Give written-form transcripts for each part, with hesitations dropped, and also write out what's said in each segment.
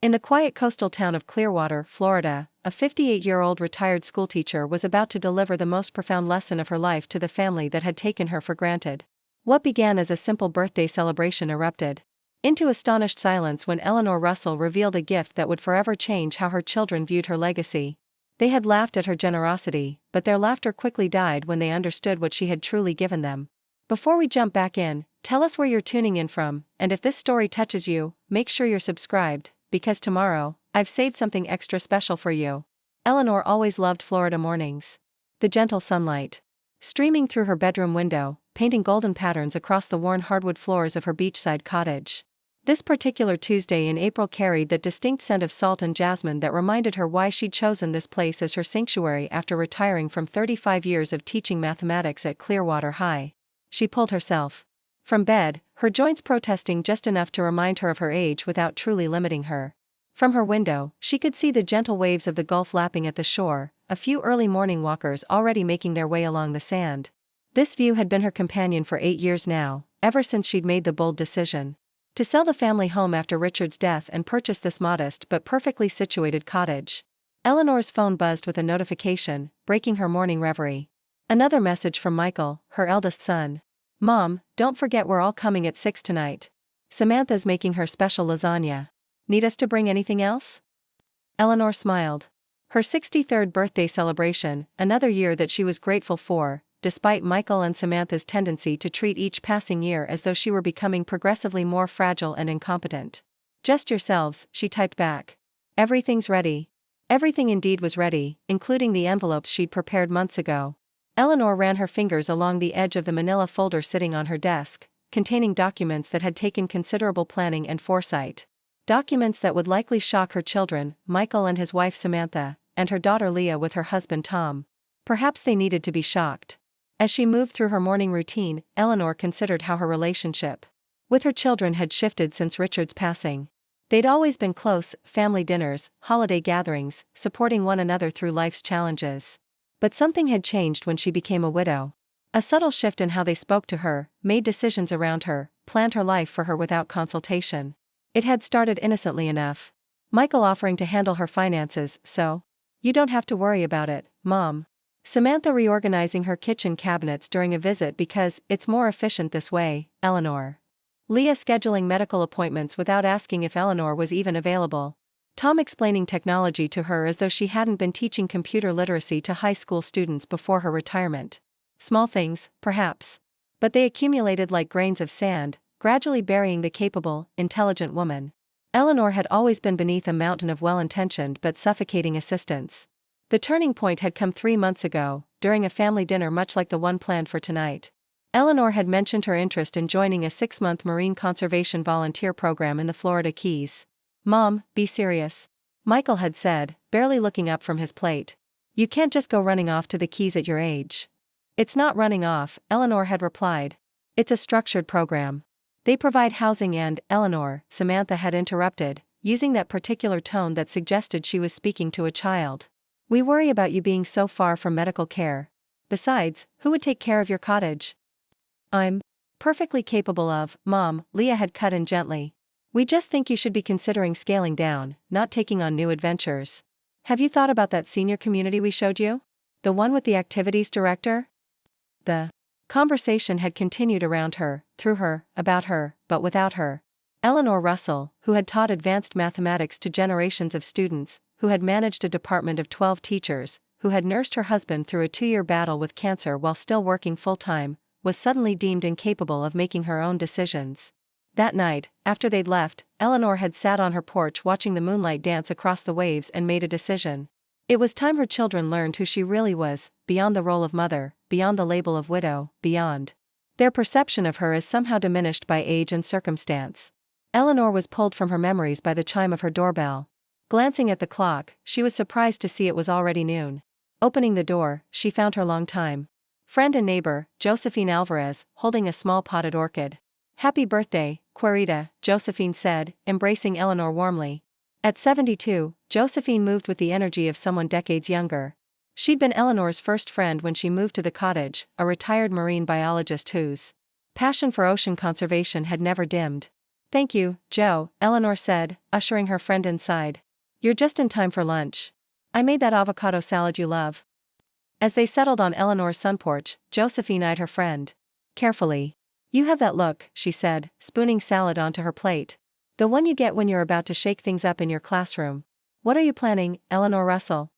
In the quiet coastal town of Clearwater, Florida, a 58-year-old retired schoolteacher was about to deliver the most profound lesson of her life to the family that had taken her for granted. What began as a simple birthday celebration erupted into astonished silence when Eleanor Russell revealed a gift that would forever change how her children viewed her legacy. They had laughed at her generosity, but their laughter quickly died when they understood what she had truly given them. Before we jump back in, tell us where you're tuning in from, and if this story touches you, make sure you're subscribed, because tomorrow, I've saved something extra special for you. Eleanor always loved Florida mornings. The gentle sunlight streaming through her bedroom window, painting golden patterns across the worn hardwood floors of her beachside cottage. This particular Tuesday in April carried that distinct scent of salt and jasmine that reminded her why she'd chosen this place as her sanctuary after retiring from 35 years of teaching mathematics at Clearwater High. She pulled herself from bed, her joints protesting just enough to remind her of her age without truly limiting her. From her window, she could see the gentle waves of the Gulf lapping at the shore, a few early morning walkers already making their way along the sand. This view had been her companion for 8 years now, ever since she'd made the bold decision to sell the family home after Richard's death and purchase this modest but perfectly situated cottage. Eleanor's phone buzzed with a notification, breaking her morning reverie. Another message from Michael, her eldest son. "Mom, don't forget we're all coming at 6 tonight. Samantha's making her special lasagna. Need us to bring anything else?" Eleanor smiled. Her 63rd birthday celebration, another year that she was grateful for, despite Michael and Samantha's tendency to treat each passing year as though she were becoming progressively more fragile and incompetent. "Just yourselves," she typed back. "Everything's ready." Everything indeed was ready, including the envelopes she'd prepared months ago. Eleanor ran her fingers along the edge of the manila folder sitting on her desk, containing documents that had taken considerable planning and foresight. Documents that would likely shock her children, Michael and his wife Samantha, and her daughter Leah with her husband Tom. Perhaps they needed to be shocked. As she moved through her morning routine, Eleanor considered how her relationship with her children had shifted since Richard's passing. They'd always been close, family dinners, holiday gatherings, supporting one another through life's challenges. But something had changed when she became a widow. A subtle shift in how they spoke to her, made decisions around her, planned her life for her without consultation. It had started innocently enough. Michael offering to handle her finances, so "You don't have to worry about it, Mom." Samantha reorganizing her kitchen cabinets during a visit because it's more efficient this way, Eleanor. Leah scheduling medical appointments without asking if Eleanor was even available. Tom explaining technology to her as though she hadn't been teaching computer literacy to high school students before her retirement. Small things, perhaps. But they accumulated like grains of sand, gradually burying the capable, intelligent woman. Eleanor had always been beneath a mountain of well-intentioned but suffocating assistance. The turning point had come 3 months ago, during a family dinner much like the one planned for tonight. Eleanor had mentioned her interest in joining a 6-month marine conservation volunteer program in the Florida Keys. "Mom, be serious," Michael had said, barely looking up from his plate. "You can't just go running off to the Keys at your age." "It's not running off," Eleanor had replied. "It's a structured program. They provide housing and," Eleanor, Samantha had interrupted, using that particular tone that suggested she was speaking to a child. "We worry about you being so far from medical care. Besides, who would take care of your cottage?" "I'm perfectly capable of, Mom," Leah had cut in gently. "We just think you should be considering scaling down, not taking on new adventures. Have you thought about that senior community we showed you? The one with the activities director?" The conversation had continued around her, through her, about her, but without her. Eleanor Russell, who had taught advanced mathematics to generations of students, who had managed a department of 12 teachers, who had nursed her husband through a 2-year battle with cancer while still working full-time, was suddenly deemed incapable of making her own decisions. That night, after they'd left, Eleanor had sat on her porch watching the moonlight dance across the waves and made a decision. It was time her children learned who she really was, beyond the role of mother, beyond the label of widow, beyond their perception of her as somehow diminished by age and circumstance. Eleanor was pulled from her memories by the chime of her doorbell. Glancing at the clock, she was surprised to see it was already noon. Opening the door, she found her longtime friend and neighbor, Josephine Alvarez, holding a small potted orchid. "Happy birthday, Querida," Josephine said, embracing Eleanor warmly. At 72, Josephine moved with the energy of someone decades younger. She'd been Eleanor's first friend when she moved to the cottage, a retired marine biologist whose passion for ocean conservation had never dimmed. Thank you, Joe, Eleanor said, ushering her friend inside. You're just in time for lunch. I made that avocado salad you love. As they settled on Eleanor's sun porch, Josephine eyed her friend carefully. You have that look, she said, spooning salad onto her plate. The one you get when you're about to shake things up in your classroom. What are you planning, Eleanor Russell?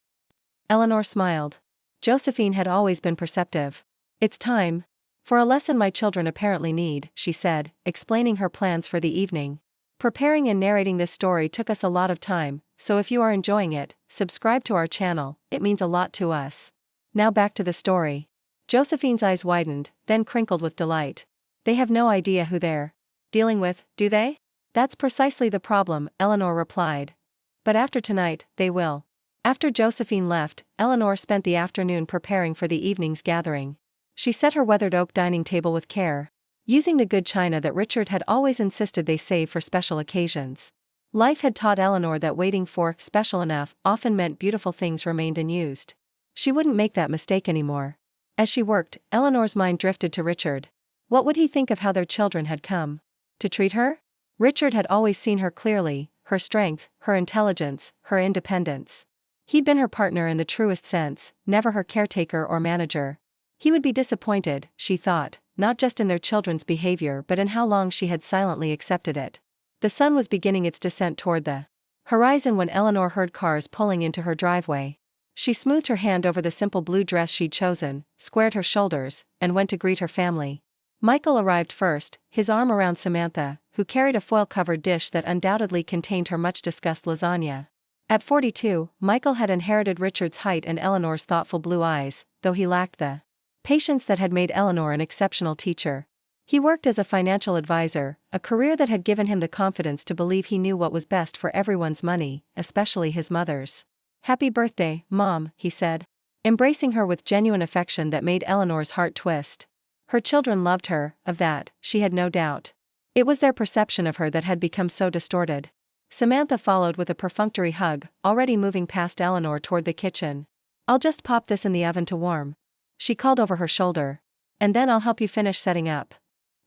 Eleanor smiled. Josephine had always been perceptive. It's time for a lesson my children apparently need, she said, explaining her plans for the evening. Preparing and narrating this story took us a lot of time, so if you are enjoying it, subscribe to our channel, it means a lot to us. Now back to the story. Josephine's eyes widened, then crinkled with delight. They have no idea who they're dealing with, do they? That's precisely the problem, Eleanor replied. But after tonight, they will. After Josephine left, Eleanor spent the afternoon preparing for the evening's gathering. She set her weathered oak dining table with care, using the good china that Richard had always insisted they save for special occasions. Life had taught Eleanor that waiting for special enough often meant beautiful things remained unused. She wouldn't make that mistake anymore. As she worked, Eleanor's mind drifted to Richard. What would he think of how their children had come to treat her? Richard had always seen her clearly, her strength, her intelligence, her independence. He'd been her partner in the truest sense, never her caretaker or manager. He would be disappointed, she thought, not just in their children's behavior but in how long she had silently accepted it. The sun was beginning its descent toward the horizon when Eleanor heard cars pulling into her driveway. She smoothed her hand over the simple blue dress she'd chosen, squared her shoulders, and went to greet her family. Michael arrived first, his arm around Samantha, who carried a foil-covered dish that undoubtedly contained her much-discussed lasagna. At 42, Michael had inherited Richard's height and Eleanor's thoughtful blue eyes, though he lacked the patience that had made Eleanor an exceptional teacher. He worked as a financial advisor, a career that had given him the confidence to believe he knew what was best for everyone's money, especially his mother's. Happy birthday, Mom, he said, embracing her with genuine affection that made Eleanor's heart twist. Her children loved her, of that, she had no doubt. It was their perception of her that had become so distorted. Samantha followed with a perfunctory hug, already moving past Eleanor toward the kitchen. I'll just pop this in the oven to warm, she called over her shoulder. And then I'll help you finish setting up.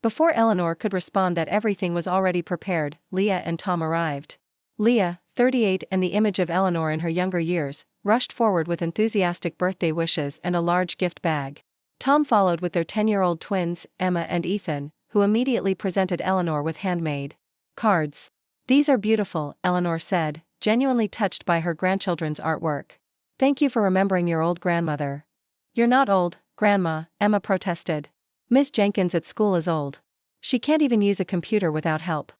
Before Eleanor could respond that everything was already prepared, Leah and Tom arrived. Leah, 38 and the image of Eleanor in her younger years, rushed forward with enthusiastic birthday wishes and a large gift bag. Tom followed with their 10-year-old twins, Emma and Ethan, who immediately presented Eleanor with handmade cards. These are beautiful, Eleanor said, genuinely touched by her grandchildren's artwork. Thank you for remembering your old grandmother. You're not old, Grandma, Emma protested. Miss Jenkins at school is old. She can't even use a computer without help.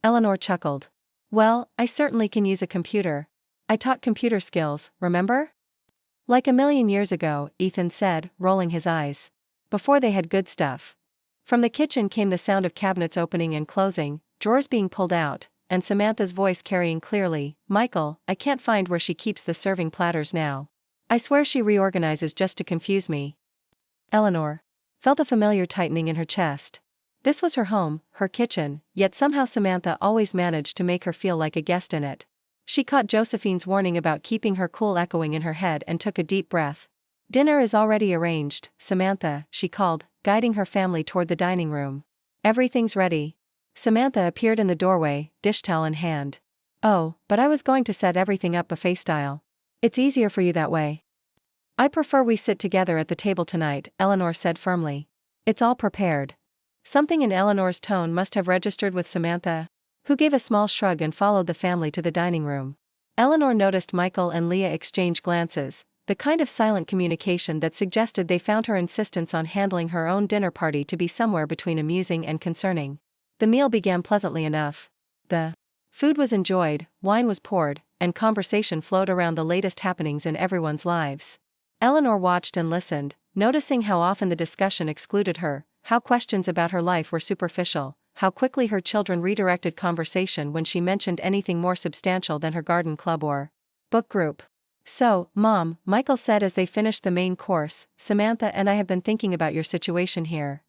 Eleanor chuckled. Well, I certainly can use a computer. I taught computer skills, remember? Like a million years ago, Ethan said, rolling his eyes. Before they had good stuff. From the kitchen came the sound of cabinets opening and closing, drawers being pulled out, and Samantha's voice carrying clearly, Michael, I can't find where she keeps the serving platters now. I swear she reorganizes just to confuse me. Eleanor felt a familiar tightening in her chest. This was her home, her kitchen, yet somehow Samantha always managed to make her feel like a guest in it. She caught Josephine's warning about keeping her cool echoing in her head and took a deep breath. Dinner is already arranged, Samantha, she called, guiding her family toward the dining room. Everything's ready. Samantha appeared in the doorway, dish towel in hand. Oh, but I was going to set everything up buffet style. It's easier for you that way. I prefer we sit together at the table tonight, Eleanor said firmly. It's all prepared. Something in Eleanor's tone must have registered with Samantha, who gave a small shrug and followed the family to the dining room. Eleanor noticed Michael and Leah exchange glances, the kind of silent communication that suggested they found her insistence on handling her own dinner party to be somewhere between amusing and concerning. The meal began pleasantly enough. The food was enjoyed, wine was poured, and conversation flowed around the latest happenings in everyone's lives. Eleanor watched and listened, noticing how often the discussion excluded her, how questions about her life were superficial, how quickly her children redirected conversation when she mentioned anything more substantial than her garden club or book group. So, Mom, Michael said as they finished the main course, Samantha and I have been thinking about your situation here.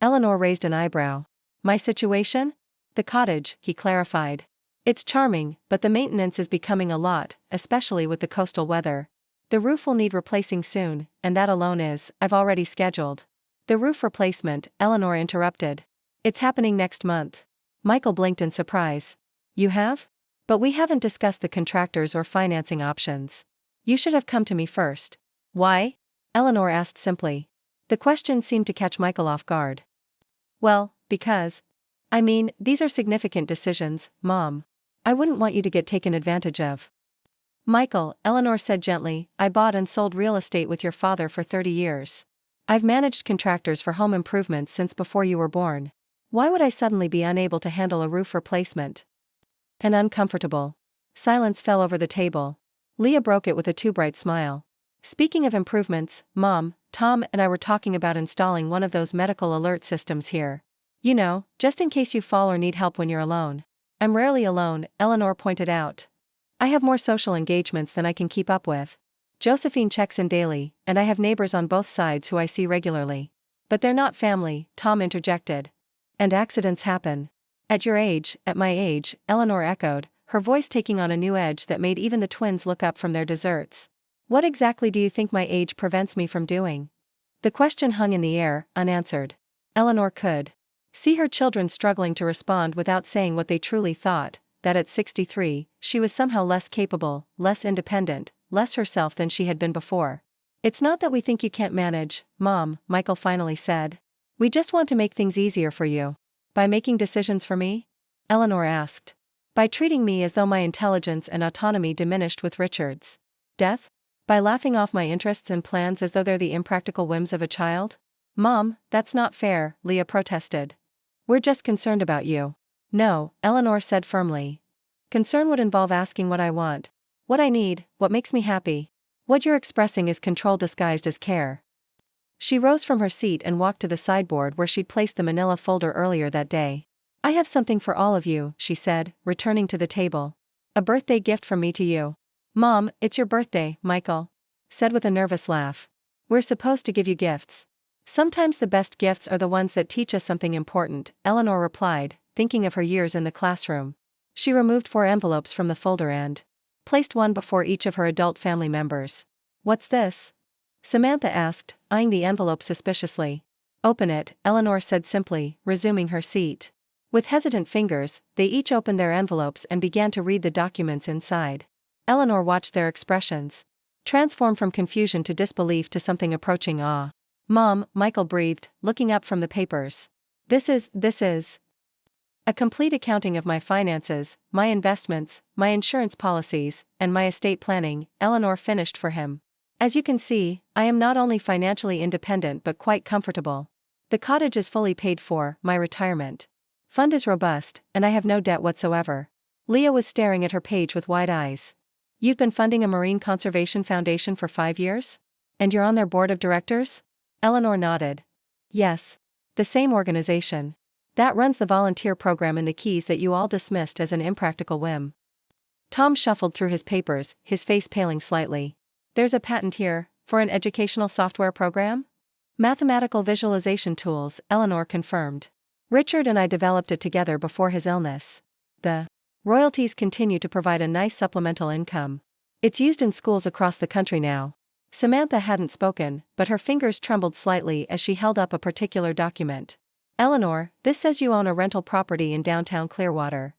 Eleanor raised an eyebrow. My situation? The cottage, he clarified. It's charming, but the maintenance is becoming a lot, especially with the coastal weather. The roof will need replacing soon, and that alone is, I've already scheduled. The roof replacement, Eleanor interrupted. It's happening next month. Michael blinked in surprise. You have? But we haven't discussed the contractors or financing options. You should have come to me first. Why? Eleanor asked simply. The question seemed to catch Michael off guard. Well, because. I mean, these are significant decisions, Mom. I wouldn't want you to get taken advantage of. Michael, Eleanor said gently, I bought and sold real estate with your father for 30 years. I've managed contractors for home improvements since before you were born. Why would I suddenly be unable to handle a roof replacement? An uncomfortable silence fell over the table. Leah broke it with a too bright smile. Speaking of improvements, Mom, Tom and I were talking about installing one of those medical alert systems here. You know, just in case you fall or need help when you're alone. I'm rarely alone, Eleanor pointed out. I have more social engagements than I can keep up with. Josephine checks in daily, and I have neighbors on both sides who I see regularly. But they're not family, Tom interjected. And accidents happen. At my age, Eleanor echoed, her voice taking on a new edge that made even the twins look up from their desserts. What exactly do you think my age prevents me from doing? The question hung in the air, unanswered. Eleanor could see her children struggling to respond without saying what they truly thought, that at 63, she was somehow less capable, less independent, less herself than she had been before. It's not that we think you can't manage, Mom, Michael finally said. We just want to make things easier for you. By making decisions for me? Eleanor asked. By treating me as though my intelligence and autonomy diminished with Richard's death? By laughing off my interests and plans as though they're the impractical whims of a child? Mom, that's not fair, Leah protested. We're just concerned about you. No, Eleanor said firmly. Concern would involve asking what I want, what I need, what makes me happy. What you're expressing is control disguised as care. She rose from her seat and walked to the sideboard where she'd placed the manila folder earlier that day. I have something for all of you, she said, returning to the table. A birthday gift from me to you. Mom, it's your birthday, Michael said with a nervous laugh. We're supposed to give you gifts. Sometimes the best gifts are the ones that teach us something important, Eleanor replied, thinking of her years in the classroom. She removed 4 envelopes from the folder and placed one before each of her adult family members. What's this? Samantha asked, eyeing the envelope suspiciously. Open it, Eleanor said simply, resuming her seat. With hesitant fingers, they each opened their envelopes and began to read the documents inside. Eleanor watched their expressions transform from confusion to disbelief to something approaching awe. Mom, Michael breathed, looking up from the papers. This is a complete accounting of my finances, my investments, my insurance policies, and my estate planning, Eleanor finished for him. As you can see, I am not only financially independent but quite comfortable. The cottage is fully paid for, my retirement fund is robust, and I have no debt whatsoever. Leah was staring at her page with wide eyes. You've been funding a marine conservation foundation for 5 years? And you're on their board of directors? Eleanor nodded. Yes. The same organization. That runs the volunteer program in the Keys that you all dismissed as an impractical whim. Tom shuffled through his papers, his face paling slightly. There's a patent here, for an educational software program? Mathematical visualization tools, Eleanor confirmed. Richard and I developed it together before his illness. The royalties continue to provide a nice supplemental income. It's used in schools across the country now. Samantha hadn't spoken, but her fingers trembled slightly as she held up a particular document. Eleanor, this says you own a rental property in downtown Clearwater.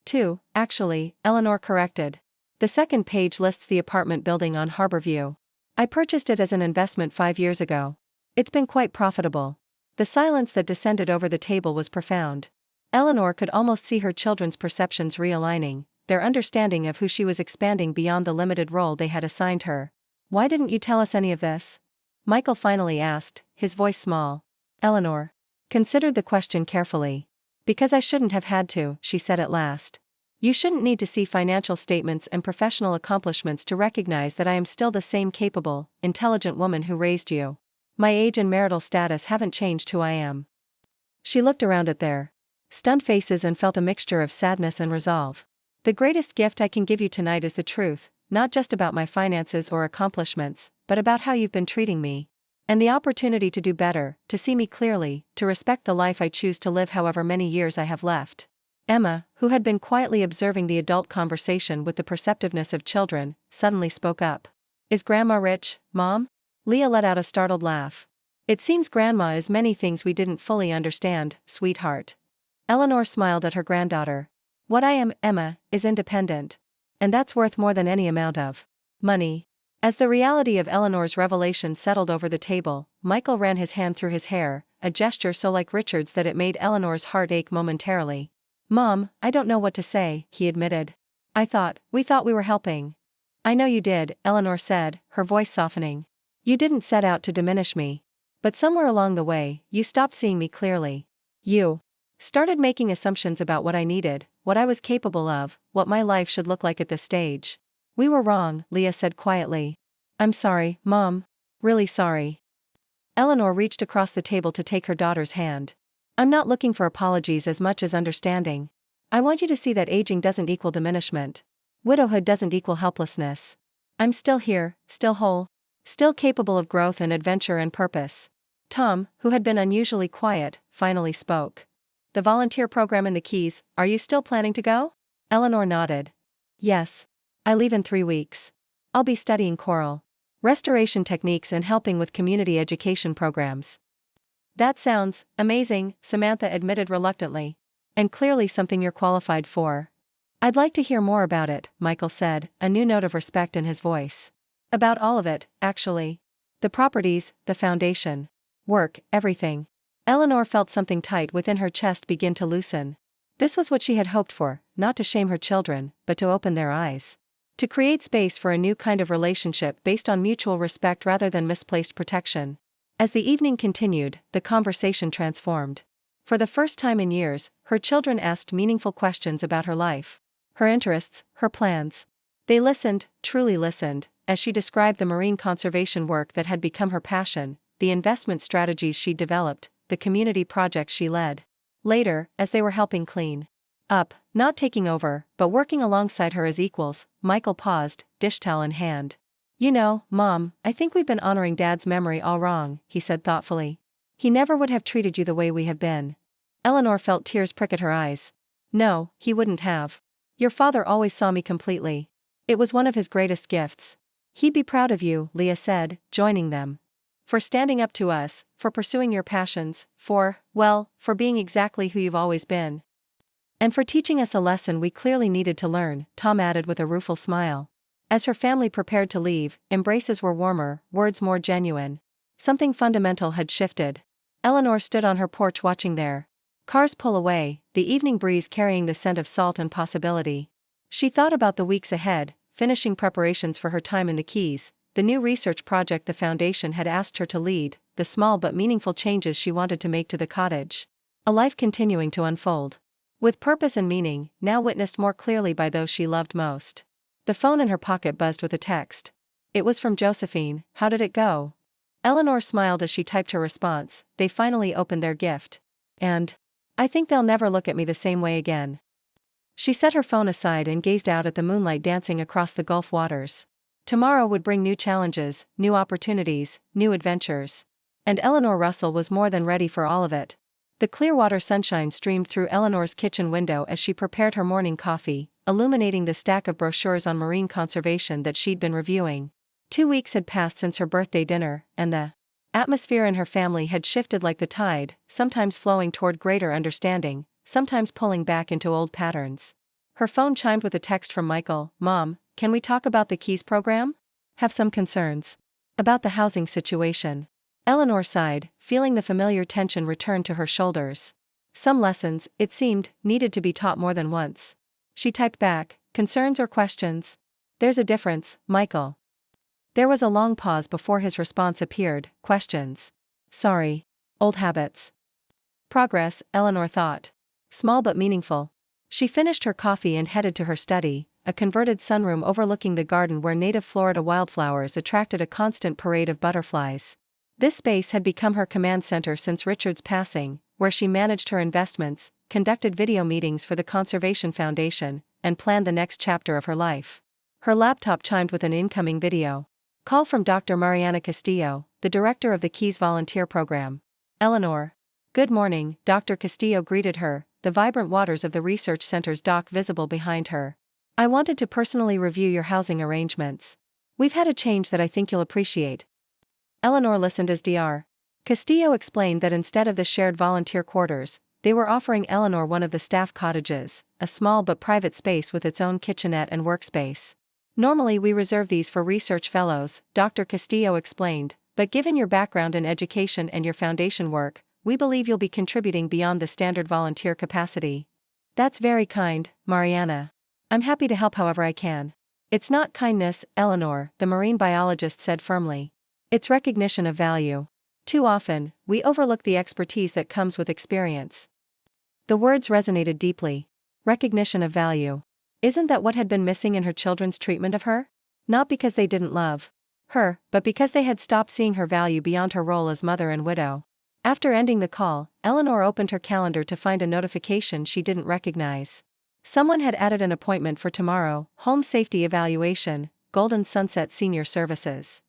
2, actually, Eleanor corrected. The second page lists the apartment building on Harborview. I purchased it as an investment 5 years ago. It's been quite profitable. The silence that descended over the table was profound. Eleanor could almost see her children's perceptions realigning, their understanding of who she was expanding beyond the limited role they had assigned her. Why didn't you tell us any of this? Michael finally asked, his voice small. Eleanor considered the question carefully. Because I shouldn't have had to, she said at last. You shouldn't need to see financial statements and professional accomplishments to recognize that I am still the same capable, intelligent woman who raised you. My age and marital status haven't changed who I am. She looked around at their stunned faces and felt a mixture of sadness and resolve. The greatest gift I can give you tonight is the truth, not just about my finances or accomplishments, but about how you've been treating me. And the opportunity to do better, to see me clearly, to respect the life I choose to live however many years I have left. Emma, who had been quietly observing the adult conversation with the perceptiveness of children, suddenly spoke up. Is Grandma rich, Mom? Leah let out a startled laugh. It seems Grandma is many things we didn't fully understand, sweetheart. Eleanor smiled at her granddaughter. What I am, Emma, is independent. And that's worth more than any amount of money. As the reality of Eleanor's revelation settled over the table, Michael ran his hand through his hair, a gesture so like Richard's that it made Eleanor's heart ache momentarily. Mom, I don't know what to say, he admitted. We thought we were helping. I know you did, Eleanor said, her voice softening. You didn't set out to diminish me. But somewhere along the way, you stopped seeing me clearly. You started making assumptions about what I needed, what I was capable of, what my life should look like at this stage. We were wrong, Leah said quietly. I'm sorry, Mom. Really sorry. Eleanor reached across the table to take her daughter's hand. I'm not looking for apologies as much as understanding. I want you to see that aging doesn't equal diminishment. Widowhood doesn't equal helplessness. I'm still here, still whole, still capable of growth and adventure and purpose. Tom, who had been unusually quiet, finally spoke. The volunteer program in the Keys, are you still planning to go? Eleanor nodded. Yes. I leave in 3 weeks. I'll be studying coral restoration techniques and helping with community education programs. That sounds amazing, Samantha admitted reluctantly. And clearly something you're qualified for. I'd like to hear more about it, Michael said, a new note of respect in his voice. About all of it, actually. The properties, the foundation. Work, everything. Eleanor felt something tight within her chest begin to loosen. This was what she had hoped for, not to shame her children, but to open their eyes. To create space for a new kind of relationship based on mutual respect rather than misplaced protection. As the evening continued, the conversation transformed. For the first time in years, her children asked meaningful questions about her life. Her interests, her plans. They listened, truly listened, as she described the marine conservation work that had become her passion, the investment strategies she developed, the community projects she led. Later, as they were helping clean up, not taking over, but working alongside her as equals, Michael paused, dish towel in hand. You know, Mom, I think we've been honoring Dad's memory all wrong, he said thoughtfully. He never would have treated you the way we have been. Eleanor felt tears prick at her eyes. No, he wouldn't have. Your father always saw me completely. It was one of his greatest gifts. He'd be proud of you, Leah said, joining them. For standing up to us, for pursuing your passions, for being exactly who you've always been. And for teaching us a lesson we clearly needed to learn, Tom added with a rueful smile. As her family prepared to leave, embraces were warmer, words more genuine. Something fundamental had shifted. Eleanor stood on her porch watching their cars pull away, the evening breeze carrying the scent of salt and possibility. She thought about the weeks ahead, finishing preparations for her time in the Keys, the new research project the foundation had asked her to lead, the small but meaningful changes she wanted to make to the cottage. A life continuing to unfold. With purpose and meaning, now witnessed more clearly by those she loved most. The phone in her pocket buzzed with a text. It was from Josephine. How did it go? Eleanor smiled as she typed her response. They finally opened their gift. And I think they'll never look at me the same way again. She set her phone aside and gazed out at the moonlight dancing across the Gulf waters. Tomorrow would bring new challenges, new opportunities, new adventures. And Eleanor Russell was more than ready for all of it. The Clearwater sunshine streamed through Eleanor's kitchen window as she prepared her morning coffee, illuminating the stack of brochures on marine conservation that she'd been reviewing. 2 weeks had passed since her birthday dinner, and the atmosphere in her family had shifted like the tide, sometimes flowing toward greater understanding, sometimes pulling back into old patterns. Her phone chimed with a text from Michael. Mom, can we talk about the Keys program? Have some concerns. About the housing situation. Eleanor sighed, feeling the familiar tension return to her shoulders. Some lessons, it seemed, needed to be taught more than once. She typed back, concerns or questions? There's a difference, Michael. There was a long pause before his response appeared, questions. Sorry. Old habits. Progress, Eleanor thought. Small but meaningful. She finished her coffee and headed to her study, a converted sunroom overlooking the garden where native Florida wildflowers attracted a constant parade of butterflies. This space had become her command center since Richard's passing, where she managed her investments, conducted video meetings for the Conservation Foundation, and planned the next chapter of her life. Her laptop chimed with an incoming video call from Dr. Mariana Castillo, the director of the Keys Volunteer Program. Eleanor. Good morning, Dr. Castillo greeted her, the vibrant waters of the research center's dock visible behind her. I wanted to personally review your housing arrangements. We've had a change that I think you'll appreciate. Eleanor listened as Dr. Castillo explained that instead of the shared volunteer quarters, they were offering Eleanor one of the staff cottages, a small but private space with its own kitchenette and workspace. Normally we reserve these for research fellows, Dr. Castillo explained, but given your background in education and your foundation work, we believe you'll be contributing beyond the standard volunteer capacity. That's very kind, Mariana. I'm happy to help however I can. It's not kindness, Eleanor, the marine biologist said firmly. It's recognition of value. Too often, we overlook the expertise that comes with experience. The words resonated deeply. Recognition of value. Isn't that what had been missing in her children's treatment of her? Not because they didn't love her, but because they had stopped seeing her value beyond her role as mother and widow. After ending the call, Eleanor opened her calendar to find a notification she didn't recognize. Someone had added an appointment for tomorrow, home safety evaluation, Golden Sunset Senior Services.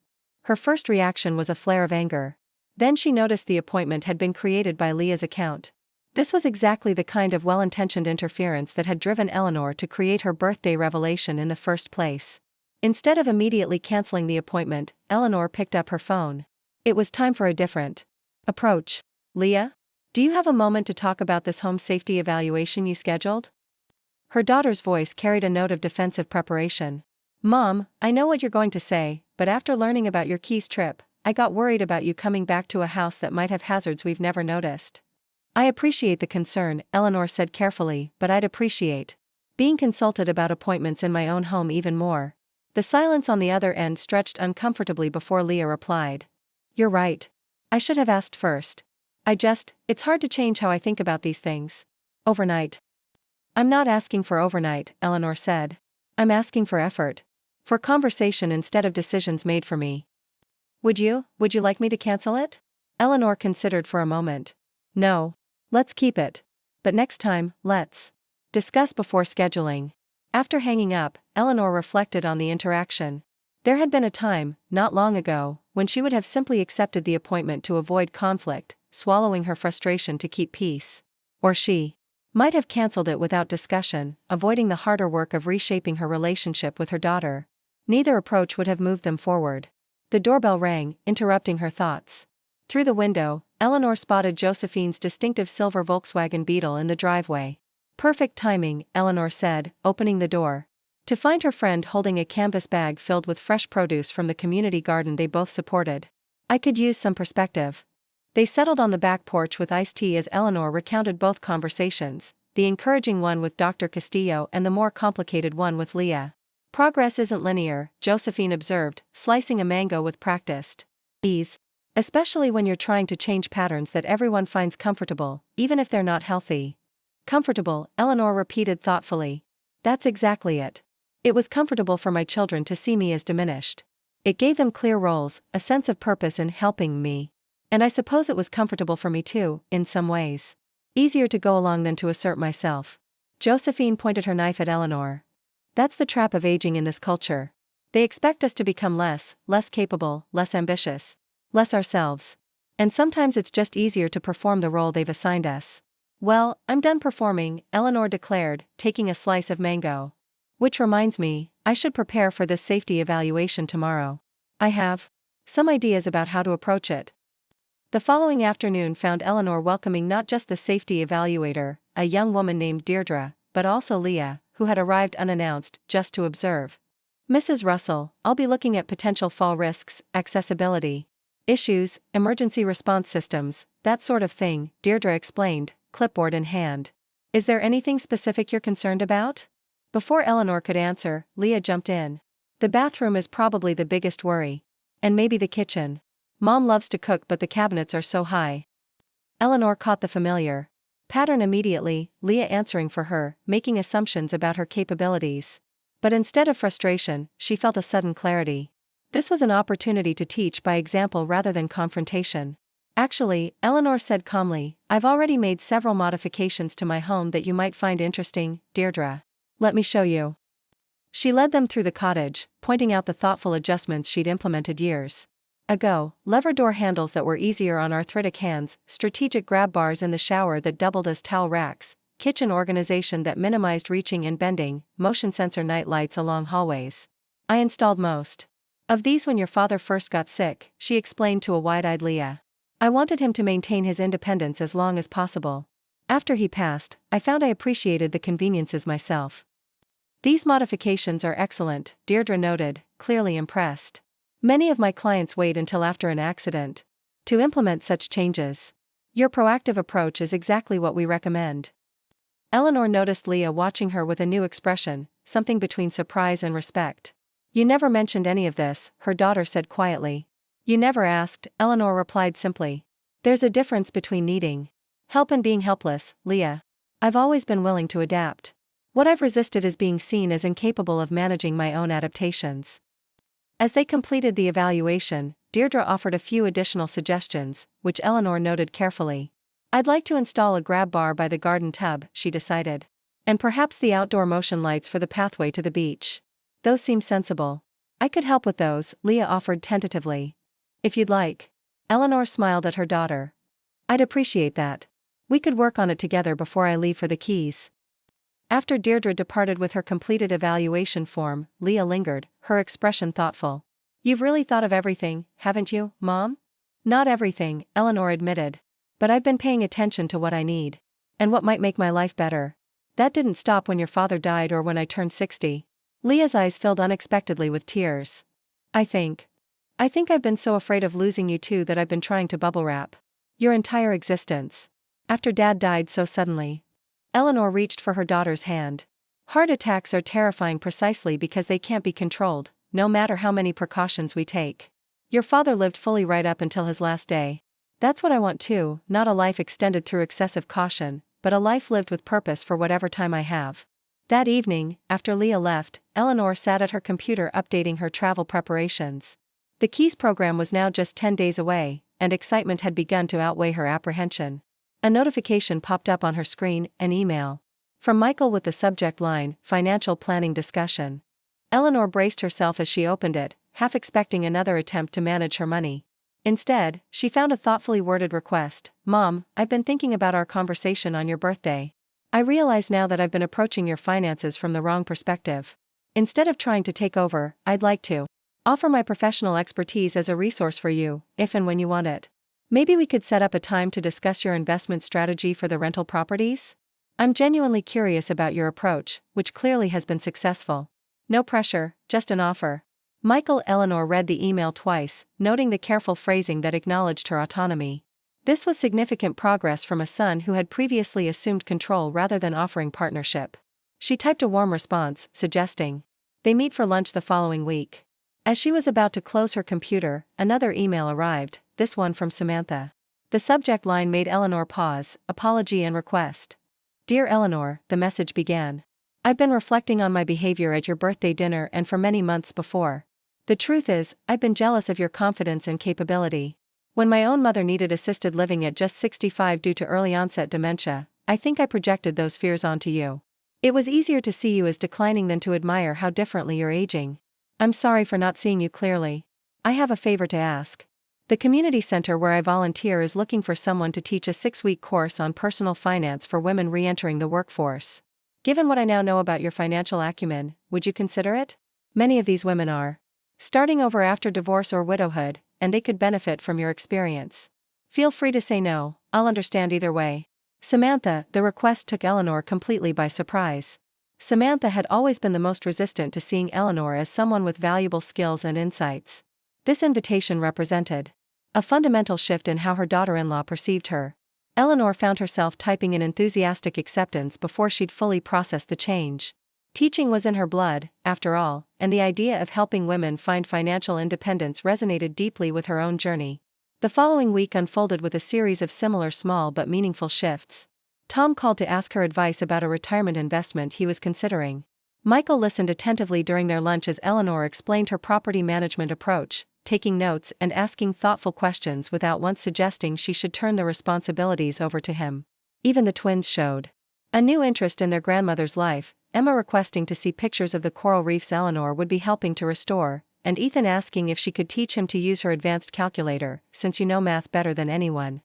Her first reaction was a flare of anger. Then she noticed the appointment had been created by Leah's account. This was exactly the kind of well-intentioned interference that had driven Eleanor to create her birthday revelation in the first place. Instead of immediately canceling the appointment, Eleanor picked up her phone. It was time for a different approach. Leah? Do you have a moment to talk about this home safety evaluation you scheduled? Her daughter's voice carried a note of defensive preparation. Mom, I know what you're going to say, but after learning about your Keys trip, I got worried about you coming back to a house that might have hazards we've never noticed. I appreciate the concern, Eleanor said carefully, but I'd appreciate being consulted about appointments in my own home even more. The silence on the other end stretched uncomfortably before Leah replied. You're right. I should have asked first. It's hard to change how I think about these things. Overnight. I'm not asking for overnight, Eleanor said. I'm asking for effort. For conversation instead of decisions made for me. Would you like me to cancel it? Eleanor considered for a moment. No. Let's keep it. But next time, let's discuss before scheduling. After hanging up, Eleanor reflected on the interaction. There had been a time, not long ago, when she would have simply accepted the appointment to avoid conflict, swallowing her frustration to keep peace. Or she might have cancelled it without discussion, avoiding the harder work of reshaping her relationship with her daughter. Neither approach would have moved them forward. The doorbell rang, interrupting her thoughts. Through the window, Eleanor spotted Josephine's distinctive silver Volkswagen Beetle in the driveway. Perfect timing, Eleanor said, opening the door. To find her friend holding a canvas bag filled with fresh produce from the community garden they both supported. I could use some perspective. They settled on the back porch with iced tea as Eleanor recounted both conversations, the encouraging one with Dr. Castillo and the more complicated one with Leah. Progress isn't linear, Josephine observed, slicing a mango with practiced ease. Especially when you're trying to change patterns that everyone finds comfortable, even if they're not healthy. Comfortable, Eleanor repeated thoughtfully. That's exactly it. It was comfortable for my children to see me as diminished. It gave them clear roles, a sense of purpose in helping me. And I suppose it was comfortable for me too, in some ways. Easier to go along than to assert myself. Josephine pointed her knife at Eleanor. That's the trap of aging in this culture. They expect us to become less capable, less ambitious. Less ourselves. And sometimes it's just easier to perform the role they've assigned us. Well, I'm done performing, Eleanor declared, taking a slice of mango. Which reminds me, I should prepare for this safety evaluation tomorrow. I have some ideas about how to approach it. The following afternoon found Eleanor welcoming not just the safety evaluator, a young woman named Deirdre, but also Leah, who had arrived unannounced, just to observe. Mrs. Russell, I'll be looking at potential fall risks, accessibility issues, emergency response systems, that sort of thing, Deirdre explained, clipboard in hand. Is there anything specific you're concerned about? Before Eleanor could answer, Leah jumped in. The bathroom is probably the biggest worry. And maybe the kitchen. Mom loves to cook but the cabinets are so high. Eleanor caught the familiar pattern immediately, Leah answering for her, making assumptions about her capabilities. But instead of frustration, she felt a sudden clarity. This was an opportunity to teach by example rather than confrontation. Actually, Eleanor said calmly, I've already made several modifications to my home that you might find interesting, Deirdre. Let me show you. She led them through the cottage, pointing out the thoughtful adjustments she'd implemented years ago, lever door handles that were easier on arthritic hands, strategic grab bars in the shower that doubled as towel racks, kitchen organization that minimized reaching and bending, motion sensor night lights along hallways. I installed most of these when your father first got sick, she explained to a wide-eyed Leah. I wanted him to maintain his independence as long as possible. After he passed, I found I appreciated the conveniences myself. These modifications are excellent, Deirdre noted, clearly impressed. Many of my clients wait until after an accident to implement such changes. Your proactive approach is exactly what we recommend. Eleanor noticed Leah watching her with a new expression, something between surprise and respect. You never mentioned any of this, her daughter said quietly. You never asked, Eleanor replied simply. There's a difference between needing help and being helpless, Leah. I've always been willing to adapt. What I've resisted is being seen as incapable of managing my own adaptations. As they completed the evaluation, Deirdre offered a few additional suggestions, which Eleanor noted carefully. I'd like to install a grab bar by the garden tub, she decided. And perhaps the outdoor motion lights for the pathway to the beach. Those seem sensible. I could help with those, Leah offered tentatively. If you'd like. Eleanor smiled at her daughter. I'd appreciate that. We could work on it together before I leave for the Keys. After Deirdre departed with her completed evaluation form, Leah lingered, her expression thoughtful. You've really thought of everything, haven't you, Mom? Not everything, Eleanor admitted. But I've been paying attention to what I need. And what might make my life better. That didn't stop when your father died or when I turned 60. Leah's eyes filled unexpectedly with tears. I think I've been so afraid of losing you too that I've been trying to bubble wrap your entire existence. After Dad died so suddenly. Eleanor reached for her daughter's hand. Heart attacks are terrifying precisely because they can't be controlled, no matter how many precautions we take. Your father lived fully right up until his last day. That's what I want too, not a life extended through excessive caution, but a life lived with purpose for whatever time I have. That evening, after Leah left, Eleanor sat at her computer updating her travel preparations. The Keys program was now just 10 days away, and excitement had begun to outweigh her apprehension. A notification popped up on her screen, an email. From Michael with the subject line, Financial Planning Discussion. Eleanor braced herself as she opened it, half expecting another attempt to manage her money. Instead, she found a thoughtfully worded request. Mom, I've been thinking about our conversation on your birthday. I realize now that I've been approaching your finances from the wrong perspective. Instead of trying to take over, I'd like to offer my professional expertise as a resource for you, if and when you want it. Maybe we could set up a time to discuss your investment strategy for the rental properties? I'm genuinely curious about your approach, which clearly has been successful. No pressure, just an offer. Eleanor read the email twice, noting the careful phrasing that acknowledged her autonomy. This was significant progress from a son who had previously assumed control rather than offering partnership. She typed a warm response, suggesting they meet for lunch the following week. As she was about to close her computer, another email arrived, this one from Samantha. The subject line made Eleanor pause, apology and request. Dear Eleanor, the message began. I've been reflecting on my behavior at your birthday dinner and for many months before. The truth is, I've been jealous of your confidence and capability. When my own mother needed assisted living at just 65 due to early onset dementia, I think I projected those fears onto you. It was easier to see you as declining than to admire how differently you're aging. I'm sorry for not seeing you clearly. I have a favor to ask. The community center where I volunteer is looking for someone to teach a 6-week course on personal finance for women re-entering the workforce. Given what I now know about your financial acumen, would you consider it? Many of these women are starting over after divorce or widowhood, and they could benefit from your experience. Feel free to say no, I'll understand either way. Samantha, the request took Eleanor completely by surprise. Samantha had always been the most resistant to seeing Eleanor as someone with valuable skills and insights. This invitation represented a fundamental shift in how her daughter-in-law perceived her. Eleanor found herself typing in enthusiastic acceptance before she'd fully processed the change. Teaching was in her blood, after all, and the idea of helping women find financial independence resonated deeply with her own journey. The following week unfolded with a series of similar small but meaningful shifts. Tom called to ask her advice about a retirement investment he was considering. Michael listened attentively during their lunch as Eleanor explained her property management approach, taking notes and asking thoughtful questions without once suggesting she should turn the responsibilities over to him. Even the twins showed a new interest in their grandmother's life, Emma requesting to see pictures of the coral reefs Eleanor would be helping to restore, and Ethan asking if she could teach him to use her advanced calculator, since you know math better than anyone.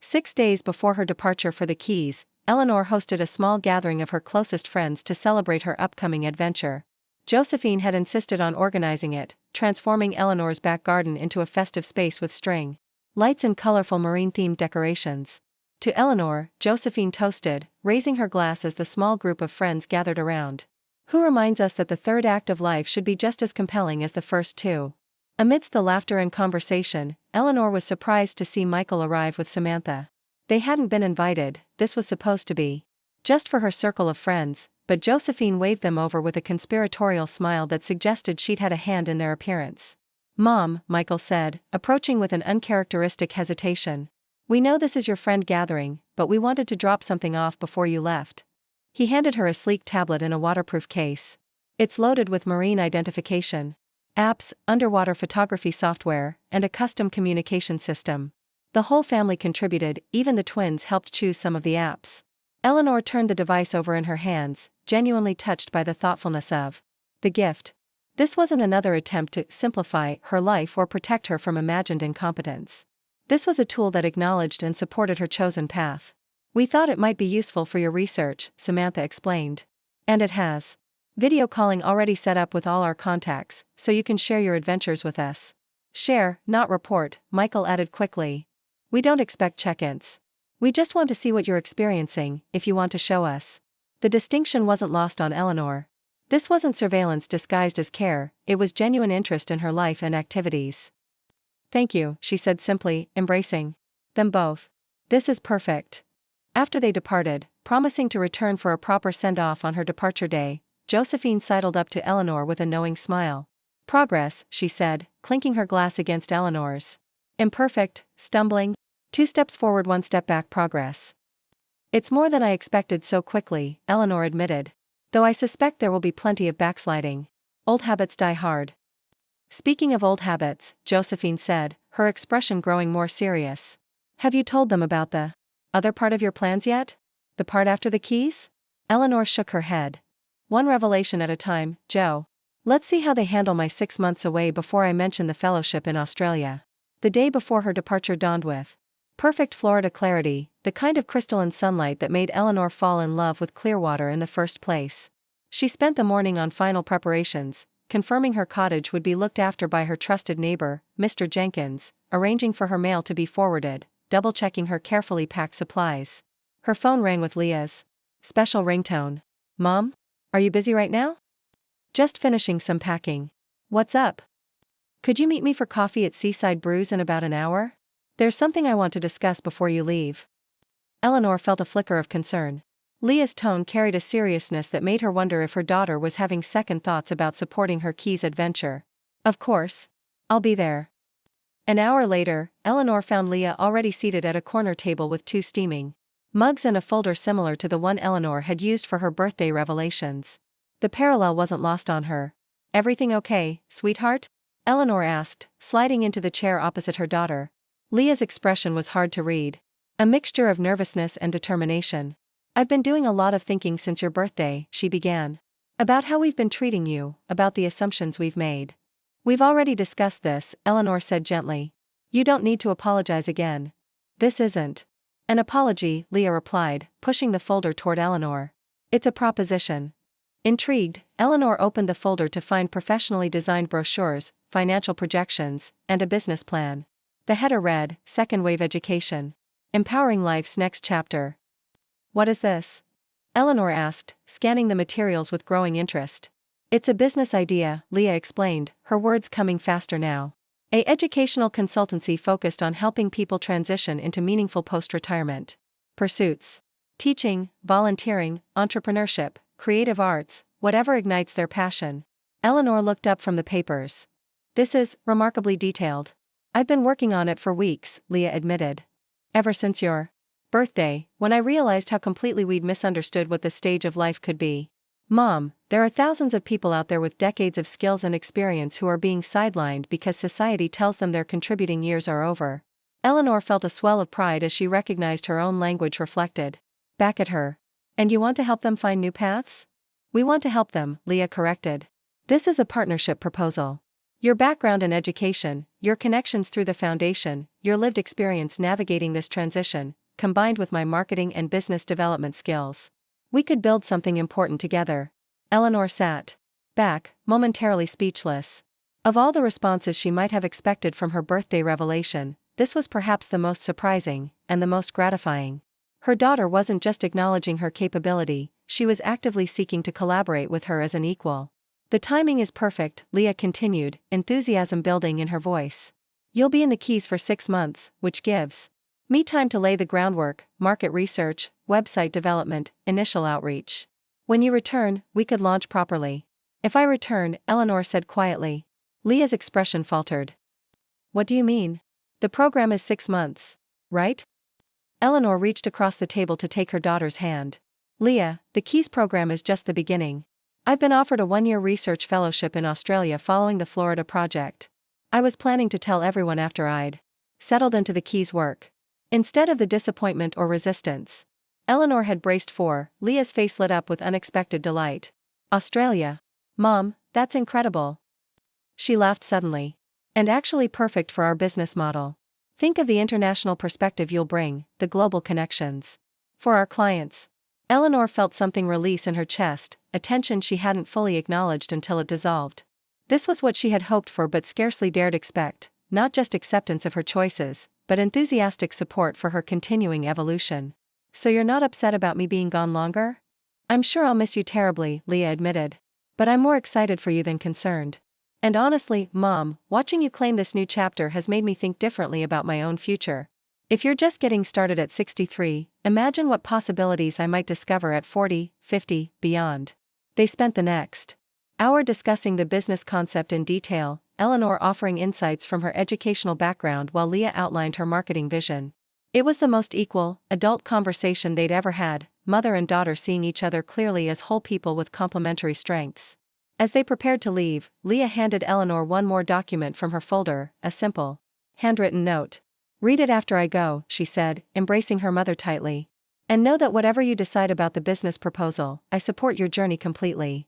6 days before her departure for the Keys, Eleanor hosted a small gathering of her closest friends to celebrate her upcoming adventure. Josephine had insisted on organizing it, transforming Eleanor's back garden into a festive space with string lights and colorful marine-themed decorations. To Eleanor, Josephine toasted, raising her glass as the small group of friends gathered around. Who reminds us that the third act of life should be just as compelling as the first two? Amidst the laughter and conversation, Eleanor was surprised to see Michael arrive with Samantha. They hadn't been invited, this was supposed to be just for her circle of friends, but Josephine waved them over with a conspiratorial smile that suggested she'd had a hand in their appearance. "Mom," Michael said, approaching with an uncharacteristic hesitation. "We know this is your friend gathering, but we wanted to drop something off before you left." He handed her a sleek tablet in a waterproof case. It's loaded with marine identification apps, underwater photography software, and a custom communication system. The whole family contributed, even the twins helped choose some of the apps. Eleanor turned the device over in her hands, genuinely touched by the thoughtfulness of the gift. This wasn't another attempt to simplify her life or protect her from imagined incompetence. This was a tool that acknowledged and supported her chosen path. "We thought it might be useful for your research," Samantha explained. "And it has. Video calling already set up with all our contacts, so you can share your adventures with us." "Share, not report," Michael added quickly. "We don't expect check-ins. We just want to see what you're experiencing, if you want to show us." The distinction wasn't lost on Eleanor. This wasn't surveillance disguised as care, it was genuine interest in her life and activities. "Thank you," she said simply, embracing them both. "This is perfect." After they departed, promising to return for a proper send-off on her departure day, Josephine sidled up to Eleanor with a knowing smile. "Progress," she said, clinking her glass against Eleanor's. "Imperfect, stumbling, 2 steps forward 1 step back progress." "It's more than I expected so quickly," Eleanor admitted. "Though I suspect there will be plenty of backsliding. Old habits die hard." "Speaking of old habits," Josephine said, her expression growing more serious. "Have you told them about the other part of your plans yet? The part after the keys?" Eleanor shook her head. "One revelation at a time, Joe. Let's see how they handle my 6 months away before I mention the fellowship in Australia." The day before her departure dawned with perfect Florida clarity, the kind of crystalline sunlight that made Eleanor fall in love with Clearwater in the first place. She spent the morning on final preparations, confirming her cottage would be looked after by her trusted neighbor, Mr. Jenkins, arranging for her mail to be forwarded, double-checking her carefully packed supplies. Her phone rang with Leah's special ringtone. "Mom? Are you busy right now?" "Just finishing some packing." "What's up?" "Could you meet me for coffee at Seaside Brews in about an hour? There's something I want to discuss before you leave." Eleanor felt a flicker of concern. Leah's tone carried a seriousness that made her wonder if her daughter was having second thoughts about supporting her Keys adventure. "Of course. I'll be there." An hour later, Eleanor found Leah already seated at a corner table with 2 steaming mugs and a folder similar to the one Eleanor had used for her birthday revelations. The parallel wasn't lost on her. "Everything okay, sweetheart?" Eleanor asked, sliding into the chair opposite her daughter. Leah's expression was hard to read. A mixture of nervousness and determination. "I've been doing a lot of thinking since your birthday," she began. "About how we've been treating you, about the assumptions we've made." "We've already discussed this," Eleanor said gently. "You don't need to apologize again." "This isn't an apology," Leah replied, pushing the folder toward Eleanor. "It's a proposition." Intrigued, Eleanor opened the folder to find professionally designed brochures, financial projections, and a business plan. The header read, "Second Wave Education. Empowering Life's Next Chapter." "What is this?" Eleanor asked, scanning the materials with growing interest. "It's a business idea," Leah explained, her words coming faster now. "A educational consultancy focused on helping people transition into meaningful post-retirement pursuits. Teaching, volunteering, entrepreneurship, creative arts, whatever ignites their passion." Eleanor looked up from the papers. "This is remarkably detailed." "I've been working on it for weeks," Leah admitted. "Ever since your birthday, when I realized how completely we'd misunderstood what the stage of life could be." "Mom, there are thousands of people out there with decades of skills and experience who are being sidelined because society tells them their contributing years are over." Eleanor felt a swell of pride as she recognized her own language reflected back at her. "And you want to help them find new paths?" "We want to help them," Leah corrected. "This is a partnership proposal. Your background in education, your connections through the foundation, your lived experience navigating this transition, combined with my marketing and business development skills. We could build something important together." Eleanor sat back, momentarily speechless. Of all the responses she might have expected from her birthday revelation, this was perhaps the most surprising, and the most gratifying. Her daughter wasn't just acknowledging her capability, she was actively seeking to collaborate with her as an equal. The timing is perfect, Leah continued, enthusiasm building in her voice. You'll be in the Keys for 6 months, which gives me time to lay the groundwork, market research, website development, initial outreach. When you return, we could launch properly. If I return, Eleanor said quietly. Leah's expression faltered. What do you mean? The program is 6 months, right? Eleanor reached across the table to take her daughter's hand. Leah, the Keys program is just the beginning. I've been offered a 1-year research fellowship in Australia following the Florida project. I was planning to tell everyone after I'd settled into the Keys work. Instead of the disappointment or resistance Eleanor had braced for, Leah's face lit up with unexpected delight. Australia. Mom, that's incredible. She laughed suddenly. And actually perfect for our business model. Think of the international perspective you'll bring, the global connections. For our clients. Eleanor felt something release in her chest, a tension she hadn't fully acknowledged until it dissolved. This was what she had hoped for but scarcely dared expect, not just acceptance of her choices, but enthusiastic support for her continuing evolution. So you're not upset about me being gone longer? I'm sure I'll miss you terribly, Leah admitted. But I'm more excited for you than concerned. And honestly, Mom, watching you claim this new chapter has made me think differently about my own future. If you're just getting started at 63, imagine what possibilities I might discover at 40, 50, beyond. They spent the next hour discussing the business concept in detail, Eleanor offering insights from her educational background while Leah outlined her marketing vision. It was the most equal, adult conversation they'd ever had, mother and daughter seeing each other clearly as whole people with complementary strengths. As they prepared to leave, Leah handed Eleanor one more document from her folder, a simple, handwritten note. Read it after I go, she said, embracing her mother tightly. And know that whatever you decide about the business proposal, I support your journey completely.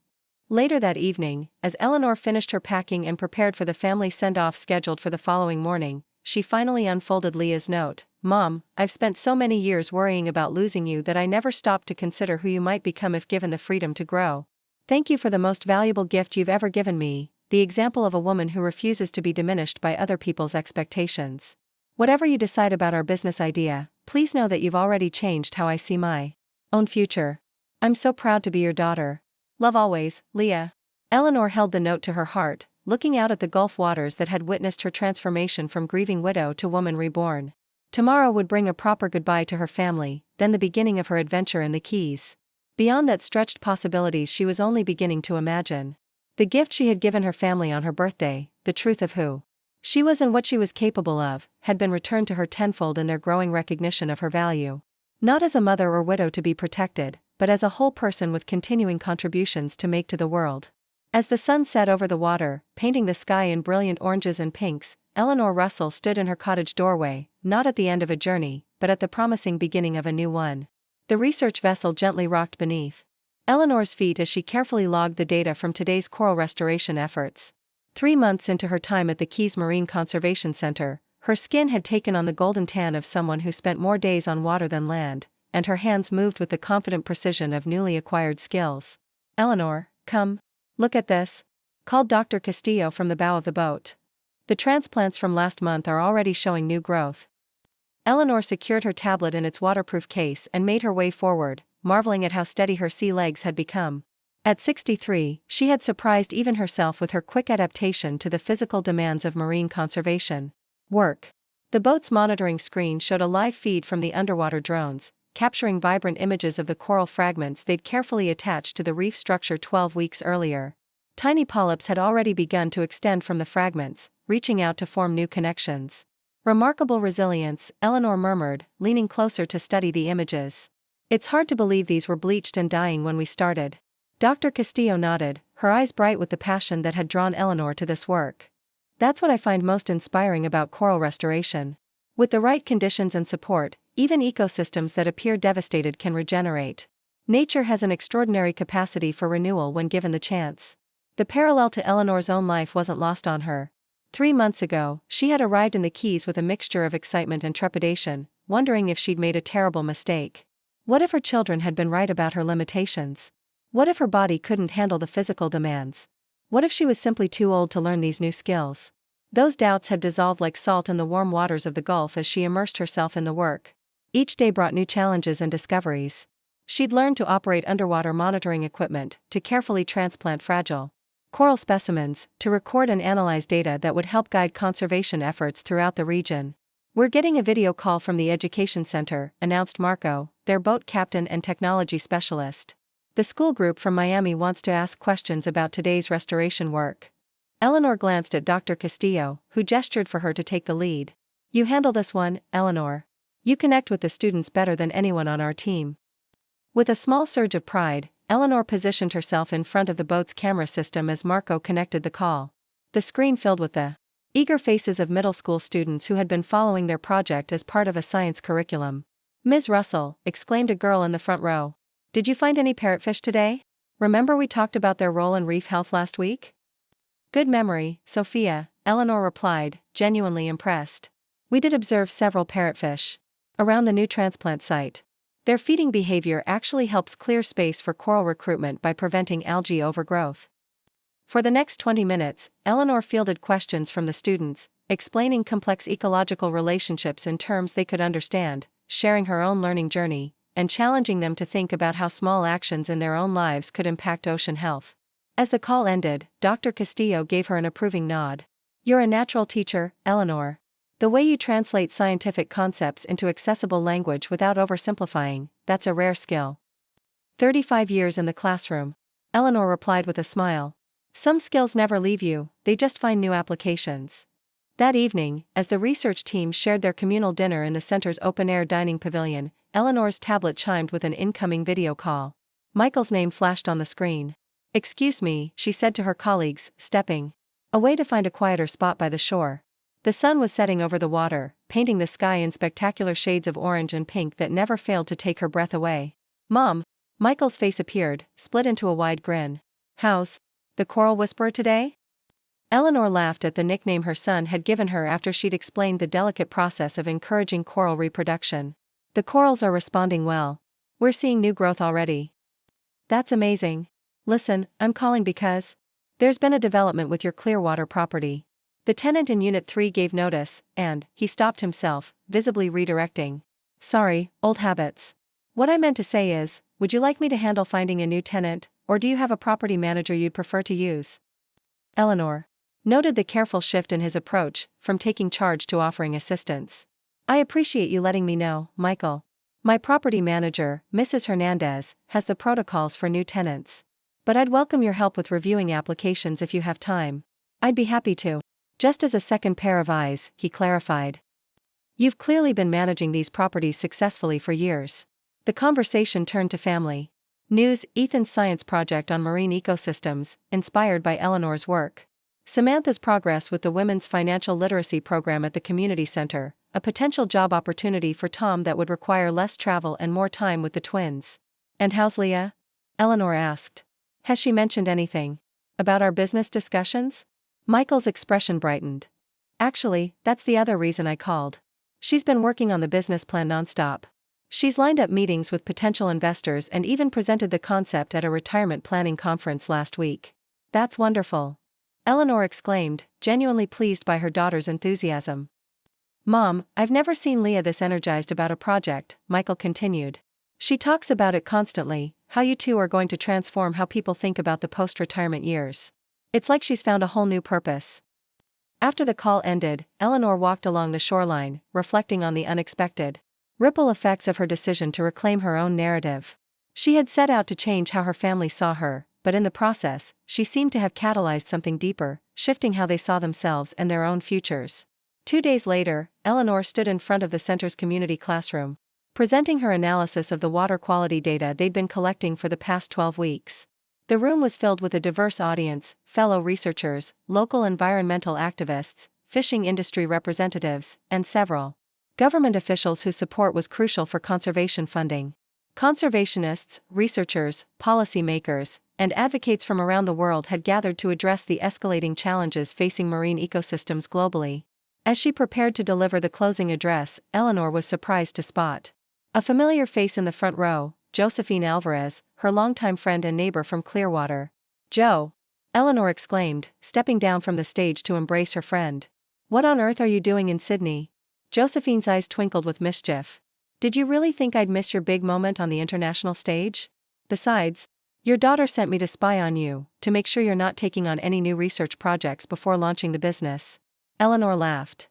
Later that evening, as Eleanor finished her packing and prepared for the family send-off scheduled for the following morning, she finally unfolded Leah's note. Mom, I've spent so many years worrying about losing you that I never stopped to consider who you might become if given the freedom to grow. Thank you for the most valuable gift you've ever given me, the example of a woman who refuses to be diminished by other people's expectations. Whatever you decide about our business idea, please know that you've already changed how I see my own future. I'm so proud to be your daughter. Love always, Leah. Eleanor held the note to her heart, looking out at the Gulf waters that had witnessed her transformation from grieving widow to woman reborn. Tomorrow would bring a proper goodbye to her family, then the beginning of her adventure in the Keys. Beyond that stretched possibilities she was only beginning to imagine. The gift she had given her family on her birthday, the truth of who she was and what she was capable of, had been returned to her tenfold in their growing recognition of her value. Not as a mother or widow to be protected, but as a whole person with continuing contributions to make to the world. As the sun set over the water, painting the sky in brilliant oranges and pinks, Eleanor Russell stood in her cottage doorway, not at the end of a journey, but at the promising beginning of a new one. The research vessel gently rocked beneath Eleanor's feet as she carefully logged the data from today's coral restoration efforts. 3 months into her time at the Keys Marine Conservation Center, her skin had taken on the golden tan of someone who spent more days on water than land, and her hands moved with the confident precision of newly acquired skills. Eleanor, come. Look at this, called Dr. Castillo from the bow of the boat. The transplants from last month are already showing new growth. Eleanor secured her tablet in its waterproof case and made her way forward, marveling at how steady her sea legs had become. At 63, she had surprised even herself with her quick adaptation to the physical demands of marine conservation work. The boat's monitoring screen showed a live feed from the underwater drones, capturing vibrant images of the coral fragments they'd carefully attached to the reef structure 12 weeks earlier. Tiny polyps had already begun to extend from the fragments, reaching out to form new connections. Remarkable resilience, Eleanor murmured, leaning closer to study the images. It's hard to believe these were bleached and dying when we started. Dr. Castillo nodded, her eyes bright with the passion that had drawn Eleanor to this work. That's what I find most inspiring about coral restoration. With the right conditions and support, even ecosystems that appear devastated can regenerate. Nature has an extraordinary capacity for renewal when given the chance. The parallel to Eleanor's own life wasn't lost on her. 3 months ago, she had arrived in the Keys with a mixture of excitement and trepidation, wondering if she'd made a terrible mistake. What if her children had been right about her limitations? What if her body couldn't handle the physical demands? What if she was simply too old to learn these new skills? Those doubts had dissolved like salt in the warm waters of the Gulf as she immersed herself in the work. Each day brought new challenges and discoveries. She'd learned to operate underwater monitoring equipment, to carefully transplant fragile coral specimens, to record and analyze data that would help guide conservation efforts throughout the region. "We're getting a video call from the education center," announced Marco, their boat captain and technology specialist. "The school group from Miami wants to ask questions about today's restoration work." Eleanor glanced at Dr. Castillo, who gestured for her to take the lead. "You handle this one, Eleanor. You connect with the students better than anyone on our team." With a small surge of pride, Eleanor positioned herself in front of the boat's camera system as Marco connected the call. The screen filled with the eager faces of middle school students who had been following their project as part of a science curriculum. "Ms. Russell," exclaimed a girl in the front row. "Did you find any parrotfish today? Remember we talked about their role in reef health last week?" "Good memory, Sophia," Eleanor replied, genuinely impressed. "We did observe several parrotfish around the new transplant site. Their feeding behavior actually helps clear space for coral recruitment by preventing algae overgrowth." For the next 20 minutes, Eleanor fielded questions from the students, explaining complex ecological relationships in terms they could understand, sharing her own learning journey, and challenging them to think about how small actions in their own lives could impact ocean health. As the call ended, Dr. Castillo gave her an approving nod. "You're a natural teacher, Eleanor. The way you translate scientific concepts into accessible language without oversimplifying, that's a rare skill." 35 years in the classroom. Eleanor replied with a smile. "Some skills never leave you, they just find new applications." That evening, as the research team shared their communal dinner in the center's open-air dining pavilion, Eleanor's tablet chimed with an incoming video call. Michael's name flashed on the screen. "Excuse me," she said to her colleagues, stepping away to find a quieter spot by the shore. The sun was setting over the water, painting the sky in spectacular shades of orange and pink that never failed to take her breath away. "Mom." Michael's face appeared, split into a wide grin. "How's the coral whisperer today?" Eleanor laughed at the nickname her son had given her after she'd explained the delicate process of encouraging coral reproduction. "The corals are responding well. We're seeing new growth already." "That's amazing. Listen, I'm calling because there's been a development with your Clearwater property. The tenant in Unit 3 gave notice, and," he stopped himself, visibly redirecting. "Sorry, old habits. What I meant to say is, would you like me to handle finding a new tenant, or do you have a property manager you'd prefer to use?" Eleanor noted the careful shift in his approach, from taking charge to offering assistance. "I appreciate you letting me know, Michael. My property manager, Mrs. Hernandez, has the protocols for new tenants. But I'd welcome your help with reviewing applications if you have time." "I'd be happy to. Just as a second pair of eyes," he clarified. "You've clearly been managing these properties successfully for years." The conversation turned to family news. Ethan's science project on marine ecosystems, inspired by Eleanor's work. Samantha's progress with the Women's Financial Literacy Program at the Community Center, a potential job opportunity for Tom that would require less travel and more time with the twins. "And how's Leah?" Eleanor asked. "Has she mentioned anything about our business discussions?" Michael's expression brightened. "Actually, that's the other reason I called. She's been working on the business plan nonstop. She's lined up meetings with potential investors and even presented the concept at a retirement planning conference last week." "That's wonderful," Eleanor exclaimed, genuinely pleased by her daughter's enthusiasm. "Mom, I've never seen Leah this energized about a project," Michael continued. "She talks about it constantly, how you two are going to transform how people think about the post-retirement years. It's like she's found a whole new purpose." After the call ended, Eleanor walked along the shoreline, reflecting on the unexpected ripple effects of her decision to reclaim her own narrative. She had set out to change how her family saw her, but in the process, she seemed to have catalyzed something deeper, shifting how they saw themselves and their own futures. 2 days later, Eleanor stood in front of the center's community classroom, presenting her analysis of the water quality data they'd been collecting for the past 12 weeks. The room was filled with a diverse audience: fellow researchers, local environmental activists, fishing industry representatives, and several government officials whose support was crucial for conservation funding. Conservationists, researchers, policymakers, and advocates from around the world had gathered to address the escalating challenges facing marine ecosystems globally. As she prepared to deliver the closing address, Eleanor was surprised to spot a familiar face in the front row: Josephine Alvarez, her longtime friend and neighbor from Clearwater. "Joe!" Eleanor exclaimed, stepping down from the stage to embrace her friend. "What on earth are you doing in Sydney?" Josephine's eyes twinkled with mischief. Did you really think I'd miss your big moment on the international stage? Besides, your daughter sent me to spy on you, to make sure you're not taking on any new research projects before launching the business. Eleanor laughed.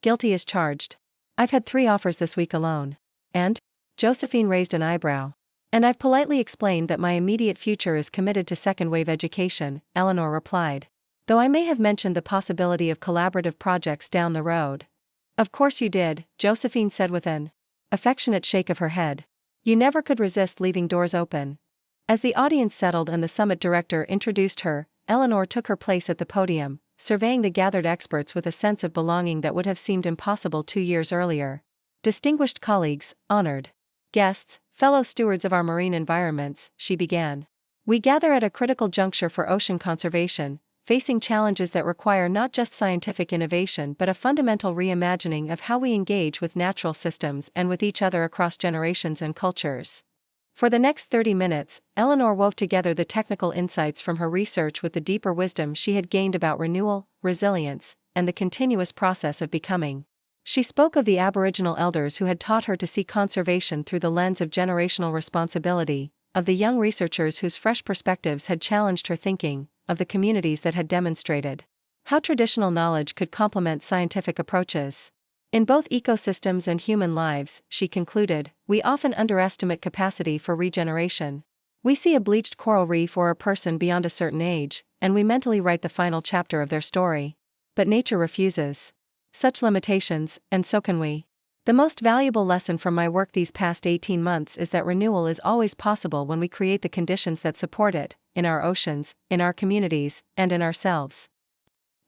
Guilty as charged. I've had 3 offers this week alone. And? Josephine raised an eyebrow. And I've politely explained that my immediate future is committed to second-wave education, Eleanor replied. Though I may have mentioned the possibility of collaborative projects down the road. Of course you did, Josephine said with an affectionate shake of her head. You never could resist leaving doors open. As the audience settled and the summit director introduced her, Eleanor took her place at the podium, surveying the gathered experts with a sense of belonging that would have seemed impossible 2 years earlier. Distinguished colleagues, honored guests, fellow stewards of our marine environments, she began. We gather at a critical juncture for ocean conservation, facing challenges that require not just scientific innovation but a fundamental reimagining of how we engage with natural systems and with each other across generations and cultures. For the next 30 minutes, Eleanor wove together the technical insights from her research with the deeper wisdom she had gained about renewal, resilience, and the continuous process of becoming. She spoke of the Aboriginal elders who had taught her to see conservation through the lens of generational responsibility, of the young researchers whose fresh perspectives had challenged her thinking, of the communities that had demonstrated how traditional knowledge could complement scientific approaches. In both ecosystems and human lives, she concluded, we often underestimate capacity for regeneration. We see a bleached coral reef or a person beyond a certain age, and we mentally write the final chapter of their story. But nature refuses such limitations, and so can we. The most valuable lesson from my work these past 18 months is that renewal is always possible when we create the conditions that support it, in our oceans, in our communities, and in ourselves.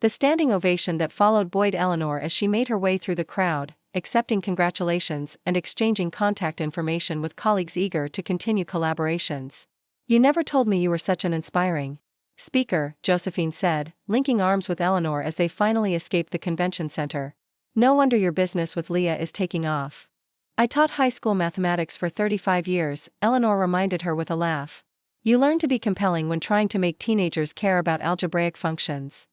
The standing ovation that followed buoyed Eleanor as she made her way through the crowd, accepting congratulations and exchanging contact information with colleagues eager to continue collaborations. You never told me you were such an inspiring speaker, Josephine said, linking arms with Eleanor as they finally escaped the convention center. No wonder your business with Leah is taking off. I taught high school mathematics for 35 years, Eleanor reminded her with a laugh. You learn to be compelling when trying to make teenagers care about algebraic functions.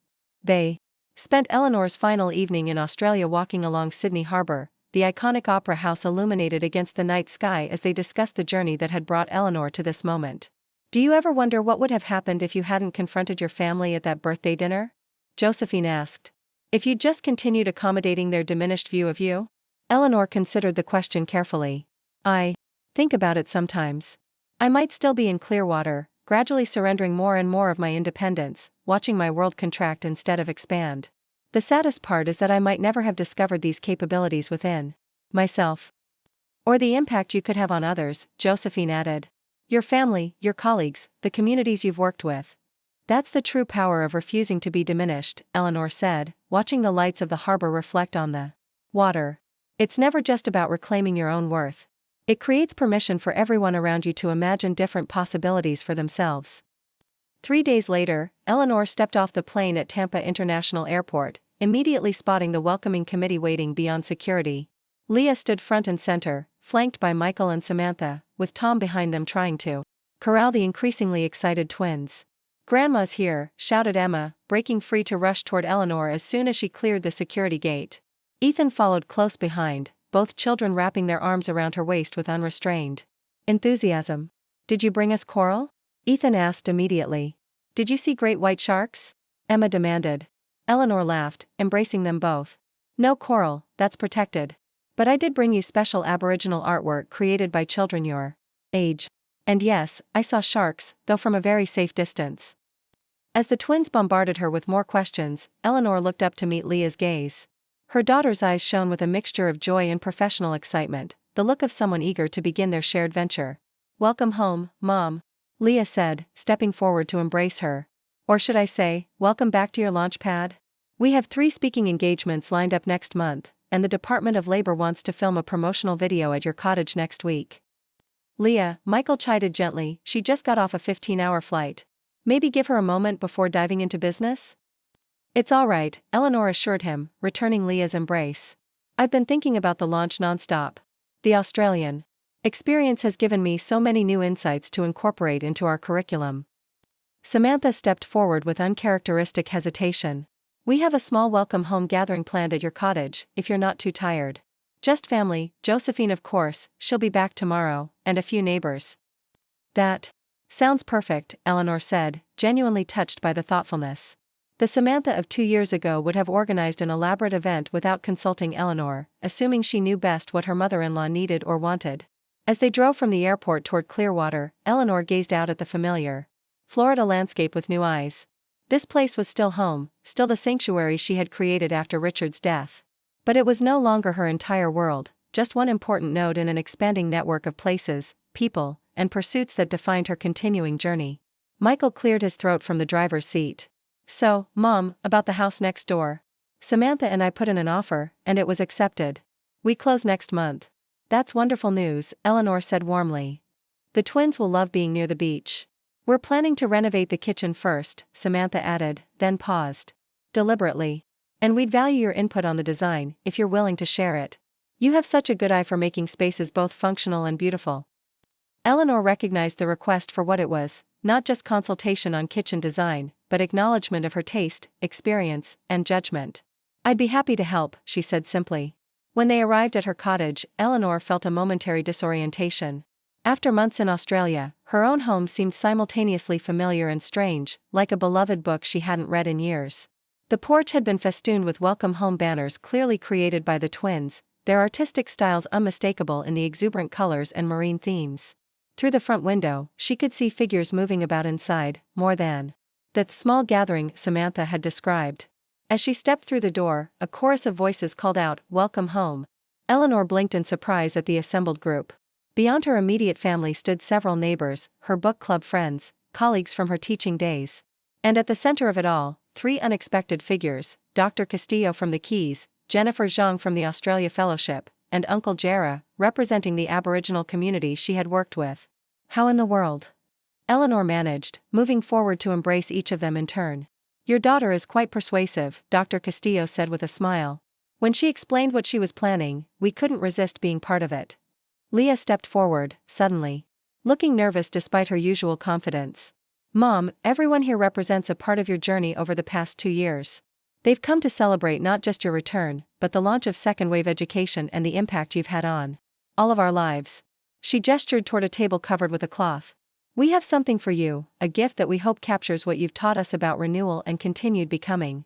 They spent Eleanor's final evening in Australia walking along Sydney Harbour, the iconic opera house illuminated against the night sky as they discussed the journey that had brought Eleanor to this moment. Do you ever wonder what would have happened if you hadn't confronted your family at that birthday dinner? Josephine asked. If you'd just continued accommodating their diminished view of you? Eleanor considered the question carefully. I think about it sometimes. I might still be in Clearwater, gradually surrendering more and more of my independence, watching my world contract instead of expand. The saddest part is that I might never have discovered these capabilities within myself. Or the impact you could have on others, Josephine added. Your family, your colleagues, the communities you've worked with. That's the true power of refusing to be diminished, Eleanor said, watching the lights of the harbor reflect on the water. It's never just about reclaiming your own worth. It creates permission for everyone around you to imagine different possibilities for themselves. 3 days later, Eleanor stepped off the plane at Tampa International Airport, immediately spotting the welcoming committee waiting beyond security. Leah stood front and center, flanked by Michael and Samantha, with Tom behind them trying to corral the increasingly excited twins. Grandma's here, shouted Emma, breaking free to rush toward Eleanor as soon as she cleared the security gate. Ethan followed close behind, both children wrapping their arms around her waist with unrestrained enthusiasm. Did you bring us coral? Ethan asked immediately. Did you see great white sharks? Emma demanded. Eleanor laughed, embracing them both. No coral, that's protected. But I did bring you special Aboriginal artwork created by children your age. And yes, I saw sharks, though from a very safe distance. As the twins bombarded her with more questions, Eleanor looked up to meet Leah's gaze. Her daughter's eyes shone with a mixture of joy and professional excitement, the look of someone eager to begin their shared venture. Welcome home, Mom, Leah said, stepping forward to embrace her. Or should I say, welcome back to your launch pad? We have 3 speaking engagements lined up next month, and the Department of Labor wants to film a promotional video at your cottage next week. Leah, Michael chided gently, she just got off a 15-hour flight. Maybe give her a moment before diving into business? It's all right, Eleanor assured him, returning Leah's embrace. I've been thinking about the launch nonstop. The Australian experience has given me so many new insights to incorporate into our curriculum. Samantha stepped forward with uncharacteristic hesitation. We have a small welcome home gathering planned at your cottage, if you're not too tired. Just family, Josephine of course, she'll be back tomorrow, and a few neighbors. That sounds perfect, Eleanor said, genuinely touched by the thoughtfulness. The Samantha of 2 years ago would have organized an elaborate event without consulting Eleanor, assuming she knew best what her mother-in-law needed or wanted. As they drove from the airport toward Clearwater, Eleanor gazed out at the familiar Florida landscape with new eyes. This place was still home, still the sanctuary she had created after Richard's death. But it was no longer her entire world, just one important node in an expanding network of places, people, and pursuits that defined her continuing journey. Michael cleared his throat from the driver's seat. So, Mom, about the house next door. Samantha and I put in an offer, and it was accepted. We close next month. That's wonderful news, Eleanor said warmly. The twins will love being near the beach. We're planning to renovate the kitchen first, Samantha added, then paused. Deliberately. And we'd value your input on the design, if you're willing to share it. You have such a good eye for making spaces both functional and beautiful. Eleanor recognized the request for what it was, not just consultation on kitchen design, but acknowledgement of her taste, experience, and judgment. I'd be happy to help, she said simply. When they arrived at her cottage, Eleanor felt a momentary disorientation. After months in Australia, her own home seemed simultaneously familiar and strange, like a beloved book she hadn't read in years. The porch had been festooned with welcome home banners clearly created by the twins, their artistic styles unmistakable in the exuberant colors and marine themes. Through the front window, she could see figures moving about inside, more than the small gathering Samantha had described. As she stepped through the door, a chorus of voices called out, "Welcome home." Eleanor blinked in surprise at the assembled group. Beyond her immediate family stood several neighbors, her book club friends, colleagues from her teaching days. And at the center of it all, 3 unexpected figures: Dr. Castillo from the Keys, Jennifer Zhang from the Australia Fellowship, and Uncle Jera, representing the Aboriginal community she had worked with. How in the world? Eleanor managed, moving forward to embrace each of them in turn. Your daughter is quite persuasive, Dr. Castillo said with a smile. When she explained what she was planning, we couldn't resist being part of it. Leah stepped forward, suddenly. Looking nervous despite her usual confidence. Mom, everyone here represents a part of your journey over the past 2 years. They've come to celebrate not just your return, but the launch of second-wave education and the impact you've had on all of our lives. She gestured toward a table covered with a cloth. We have something for you, a gift that we hope captures what you've taught us about renewal and continued becoming.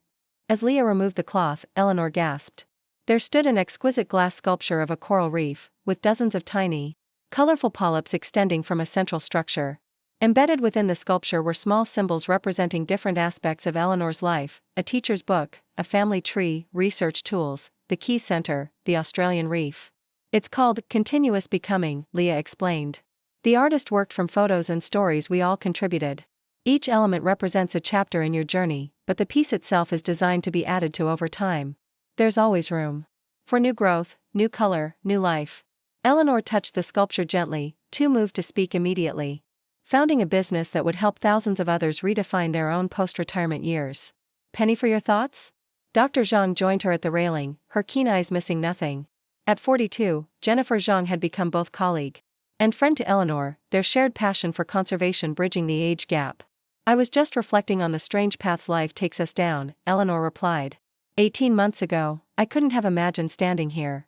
As Leah removed the cloth, Eleanor gasped. There stood an exquisite glass sculpture of a coral reef, with dozens of tiny, colorful polyps extending from a central structure. Embedded within the sculpture were small symbols representing different aspects of Eleanor's life: a teacher's book, a family tree, research tools, the Key Center, the Australian reef. It's called Continuous Becoming, Leah explained. The artist worked from photos and stories we all contributed. Each element represents a chapter in your journey, but the piece itself is designed to be added to over time. There's always room for new growth, new color, new life. Eleanor touched the sculpture gently, too moved to speak immediately. Founding a business that would help thousands of others redefine their own post-retirement years. Penny for your thoughts? Dr. Zhang joined her at the railing, her keen eyes missing nothing. At 42, Jennifer Zhang had become both colleague and friend to Eleanor, their shared passion for conservation bridging the age gap. I was just reflecting on the strange paths life takes us down, Eleanor replied. 18 months ago, I couldn't have imagined standing here.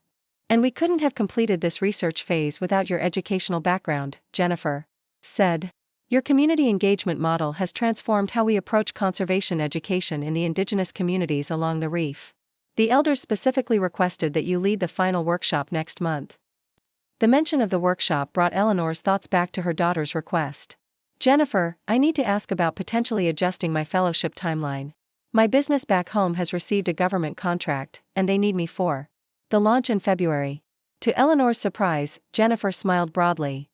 And we couldn't have completed this research phase without your educational background, Jennifer said. Your community engagement model has transformed how we approach conservation education in the indigenous communities along the reef. The elders specifically requested that you lead the final workshop next month. The mention of the workshop brought Eleanor's thoughts back to her daughter's request. Jennifer, I need to ask about potentially adjusting my fellowship timeline. My business back home has received a government contract, and they need me for the launch in February. To Eleanor's surprise, Jennifer smiled broadly.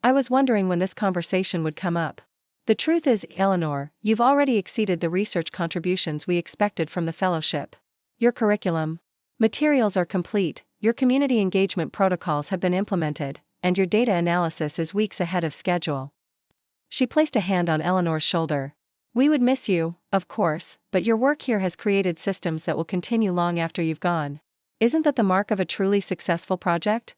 I was wondering when this conversation would come up. The truth is, Eleanor, you've already exceeded the research contributions we expected from the fellowship. Your curriculum materials are complete, your community engagement protocols have been implemented, and your data analysis is weeks ahead of schedule. She placed a hand on Eleanor's shoulder. We would miss you, of course, but your work here has created systems that will continue long after you've gone. Isn't that the mark of a truly successful project?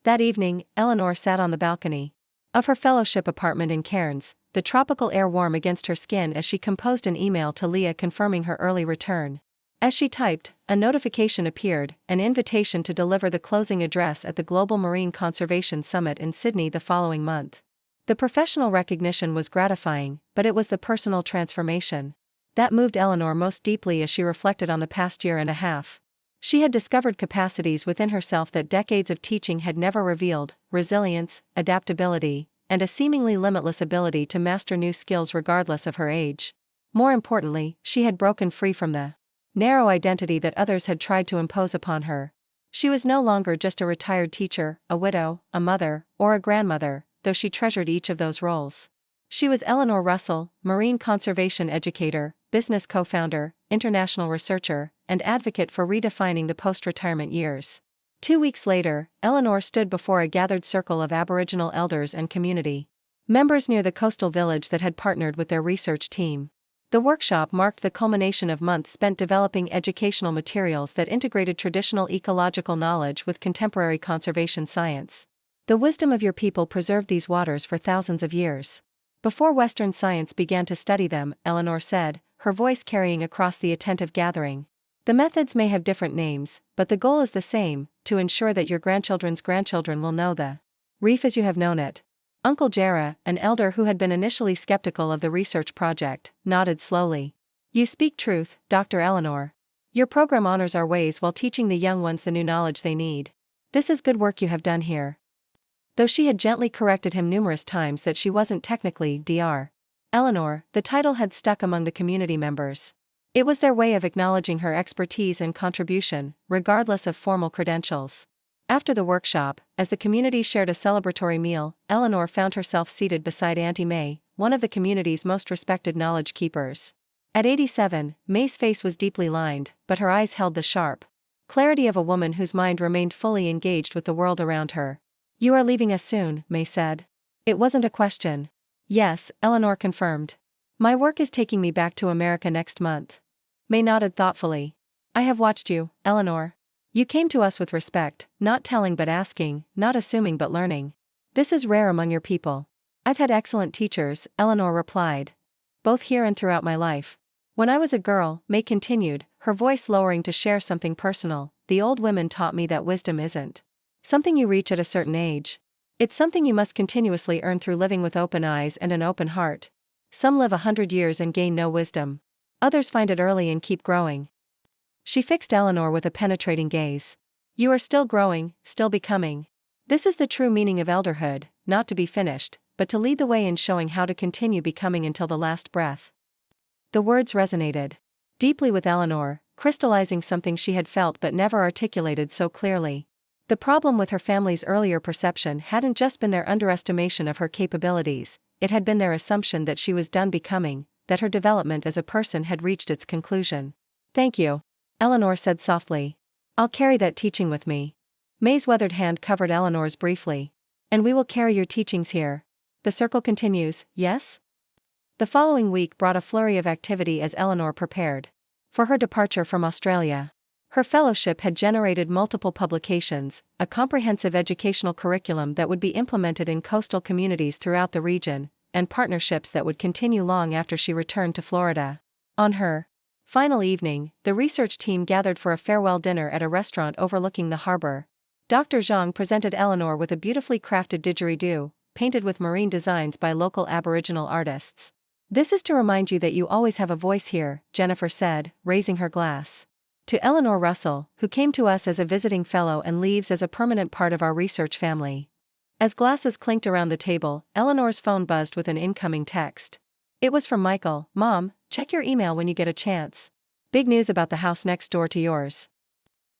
That evening, Eleanor sat on the balcony of her fellowship apartment in Cairns, the tropical air warm against her skin as she composed an email to Leah confirming her early return. As she typed, a notification appeared, an invitation to deliver the closing address at the Global Marine Conservation Summit in Sydney the following month. The professional recognition was gratifying, but it was the personal transformation that moved Eleanor most deeply as she reflected on the past year and a half. She had discovered capacities within herself that decades of teaching had never revealed: resilience, adaptability, and a seemingly limitless ability to master new skills regardless of her age. More importantly, she had broken free from the narrow identity that others had tried to impose upon her. She was no longer just a retired teacher, a widow, a mother, or a grandmother, though she treasured each of those roles. She was Eleanor Russell, marine conservation educator, business co-founder, international researcher, and advocate for redefining the post-retirement years. 2 weeks later, Eleanor stood before a gathered circle of Aboriginal elders and community members near the coastal village that had partnered with their research team. The workshop marked the culmination of months spent developing educational materials that integrated traditional ecological knowledge with contemporary conservation science. The wisdom of your people preserved these waters for thousands of years before Western science began to study them, Eleanor said, her voice carrying across the attentive gathering. The methods may have different names, but the goal is the same: to ensure that your grandchildren's grandchildren will know the reef as you have known it. Uncle Jera, an elder who had been initially skeptical of the research project, nodded slowly. You speak truth, Dr. Eleanor. Your program honors our ways while teaching the young ones the new knowledge they need. This is good work you have done here. Though she had gently corrected him numerous times that she wasn't technically Dr. Eleanor, the title had stuck among the community members. It was their way of acknowledging her expertise and contribution, regardless of formal credentials. After the workshop, as the community shared a celebratory meal, Eleanor found herself seated beside Auntie May, one of the community's most respected knowledge keepers. At 87, May's face was deeply lined, but her eyes held the sharp clarity of a woman whose mind remained fully engaged with the world around her. You are leaving us soon, May said. It wasn't a question. Yes, Eleanor confirmed. My work is taking me back to America next month. May nodded thoughtfully. I have watched you, Eleanor. You came to us with respect, not telling but asking, not assuming but learning. This is rare among your people. I've had excellent teachers, Eleanor replied. Both here and throughout my life. When I was a girl, May continued, her voice lowering to share something personal, the old women taught me that wisdom isn't something you reach at a certain age. It's something you must continuously earn through living with open eyes and an open heart. Some live 100 years and gain no wisdom. Others find it early and keep growing. She fixed Eleanor with a penetrating gaze. You are still growing, still becoming. This is the true meaning of elderhood, not to be finished, but to lead the way in showing how to continue becoming until the last breath. The words resonated deeply with Eleanor, crystallizing something she had felt but never articulated so clearly. The problem with her family's earlier perception hadn't just been their underestimation of her capabilities, it had been their assumption that she was done becoming, that her development as a person had reached its conclusion. Thank you, Eleanor said softly. I'll carry that teaching with me. May's weathered hand covered Eleanor's briefly. And we will carry your teachings here. The circle continues, yes? The following week brought a flurry of activity as Eleanor prepared for her departure from Australia. Her fellowship had generated multiple publications, a comprehensive educational curriculum that would be implemented in coastal communities throughout the region, and partnerships that would continue long after she returned to Florida. On her final evening, the research team gathered for a farewell dinner at a restaurant overlooking the harbor. Dr. Zhang presented Eleanor with a beautifully crafted didgeridoo, painted with marine designs by local Aboriginal artists. This is to remind you that you always have a voice here, Jennifer said, raising her glass. To Eleanor Russell, who came to us as a visiting fellow and leaves as a permanent part of our research family. As glasses clinked around the table, Eleanor's phone buzzed with an incoming text. It was from Michael. Mom, check your email when you get a chance. Big news about the house next door to yours.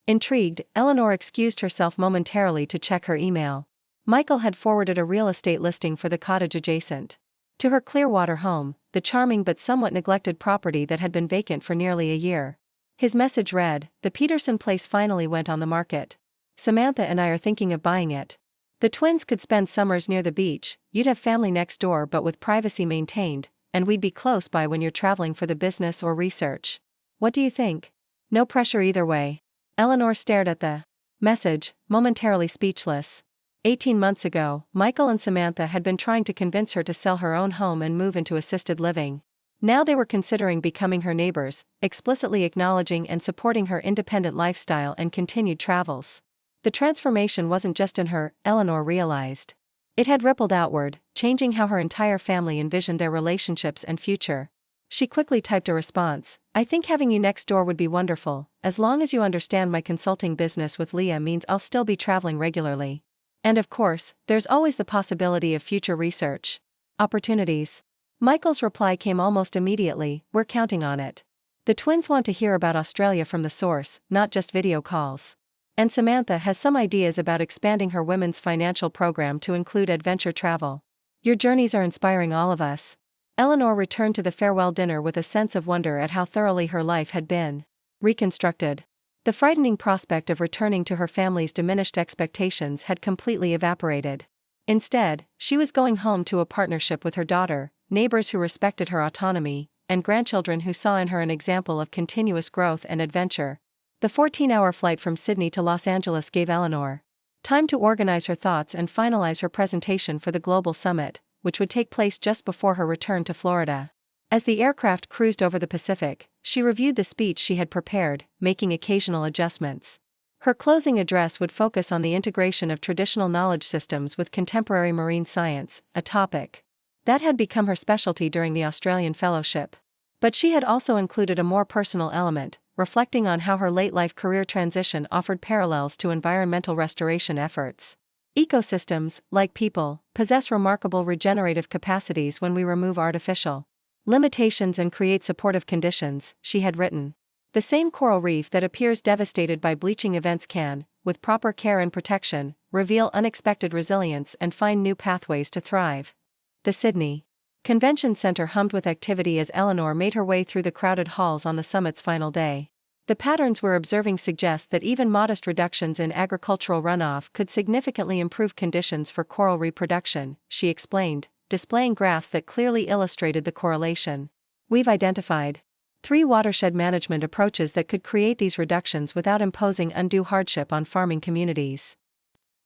Intrigued, Eleanor excused herself momentarily to check her email. Michael had forwarded a real estate listing for the cottage adjacent to her Clearwater home, the charming but somewhat neglected property that had been vacant for nearly a year. His message read, the Peterson place finally went on the market. Samantha and I are thinking of buying it. The twins could spend summers near the beach, you'd have family next door but with privacy maintained, and we'd be close by when you're traveling for the business or research. What do you think? No pressure either way. Eleanor stared at the message, momentarily speechless. 18 months ago, Michael and Samantha had been trying to convince her to sell her own home and move into assisted living. Now they were considering becoming her neighbors, explicitly acknowledging and supporting her independent lifestyle and continued travels. The transformation wasn't just in her, Eleanor realized. It had rippled outward, changing how her entire family envisioned their relationships and future. She quickly typed a response. "I think having you next door would be wonderful, as long as you understand my consulting business with Leah means I'll still be traveling regularly. And of course, there's always the possibility of future research opportunities." Michael's reply came almost immediately. "We're counting on it. The twins want to hear about Australia from the source, not just video calls. And Samantha has some ideas about expanding her women's financial program to include adventure travel. Your journeys are inspiring all of us." Eleanor returned to the farewell dinner with a sense of wonder at how thoroughly her life had been reconstructed. The frightening prospect of returning to her family's diminished expectations had completely evaporated. Instead, she was going home to a partnership with her daughter, neighbors who respected her autonomy, and grandchildren who saw in her an example of continuous growth and adventure. The 14-hour flight from Sydney to Los Angeles gave Eleanor time to organize her thoughts and finalize her presentation for the Global Summit, which would take place just before her return to Florida. As the aircraft cruised over the Pacific, she reviewed the speech she had prepared, making occasional adjustments. Her closing address would focus on the integration of traditional knowledge systems with contemporary marine science, a topic that had become her specialty during the Australian Fellowship. But she had also included a more personal element, reflecting on how her late-life career transition offered parallels to environmental restoration efforts. Ecosystems, like people, possess remarkable regenerative capacities when we remove artificial limitations and create supportive conditions, she had written. The same coral reef that appears devastated by bleaching events can, with proper care and protection, reveal unexpected resilience and find new pathways to thrive. The Sydney Convention Center hummed with activity as Eleanor made her way through the crowded halls on the summit's final day. The patterns we're observing suggest that even modest reductions in agricultural runoff could significantly improve conditions for coral reproduction, she explained, displaying graphs that clearly illustrated the correlation. "We've identified 3 watershed management approaches that could create these reductions without imposing undue hardship on farming communities."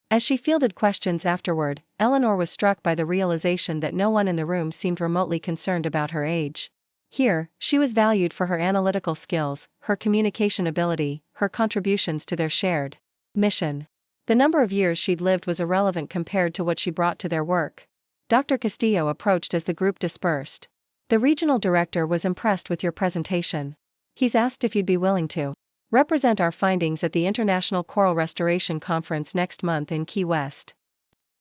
As she fielded questions afterward, Eleanor was struck by the realization that no one in the room seemed remotely concerned about her age. Here, she was valued for her analytical skills, her communication ability, her contributions to their shared mission. The number of years she'd lived was irrelevant compared to what she brought to their work. Dr. Castillo approached as the group dispersed. "The regional director was impressed with your presentation. He's asked if you'd be willing to represent our findings at the International Coral Restoration Conference next month in Key West."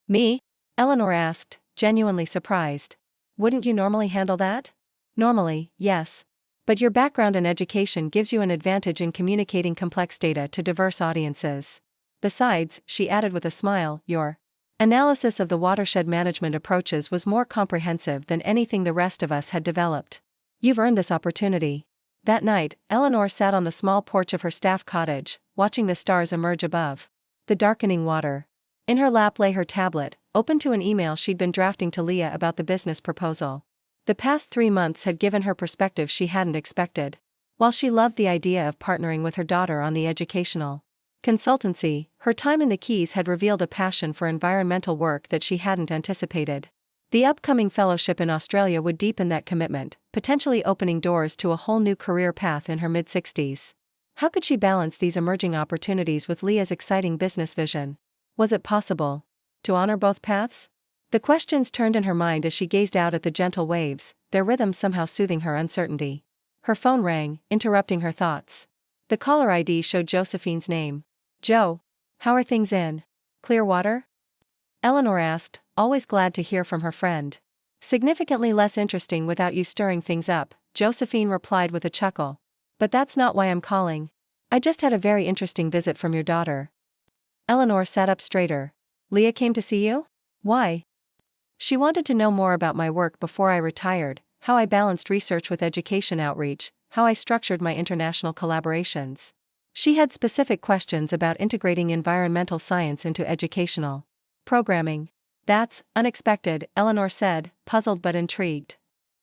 "Me?" Eleanor asked, genuinely surprised. "Wouldn't you normally handle that?" "Normally, yes. But your background in education gives you an advantage in communicating complex data to diverse audiences. Besides," she added with a smile, "your analysis of the watershed management approaches was more comprehensive than anything the rest of us had developed. You've earned this opportunity." That night, Eleanor sat on the small porch of her staff cottage, watching the stars emerge above the darkening water. In her lap lay her tablet, open to an email she'd been drafting to Leah about the business proposal. The past 3 months had given her perspective she hadn't expected. While she loved the idea of partnering with her daughter on the educational consultancy, her time in the Keys had revealed a passion for environmental work that she hadn't anticipated. The upcoming fellowship in Australia would deepen that commitment, potentially opening doors to a whole new career path in her mid-60s. How could she balance these emerging opportunities with Leah's exciting business vision? Was it possible to honor both paths? The questions turned in her mind as she gazed out at the gentle waves, their rhythm somehow soothing her uncertainty. Her phone rang, interrupting her thoughts. The caller ID showed Josephine's name. "Joe, how are things in Clearwater?" Eleanor asked, always glad to hear from her friend. "Significantly less interesting without you stirring things up," Josephine replied with a chuckle. "But that's not why I'm calling. I just had a very interesting visit from your daughter." Eleanor sat up straighter. "Leah came to see you? Why?" "She wanted to know more about my work before I retired, how I balanced research with education outreach, how I structured my international collaborations. She had specific questions about integrating environmental science into educational programming." "That's unexpected," Eleanor said, puzzled but intrigued.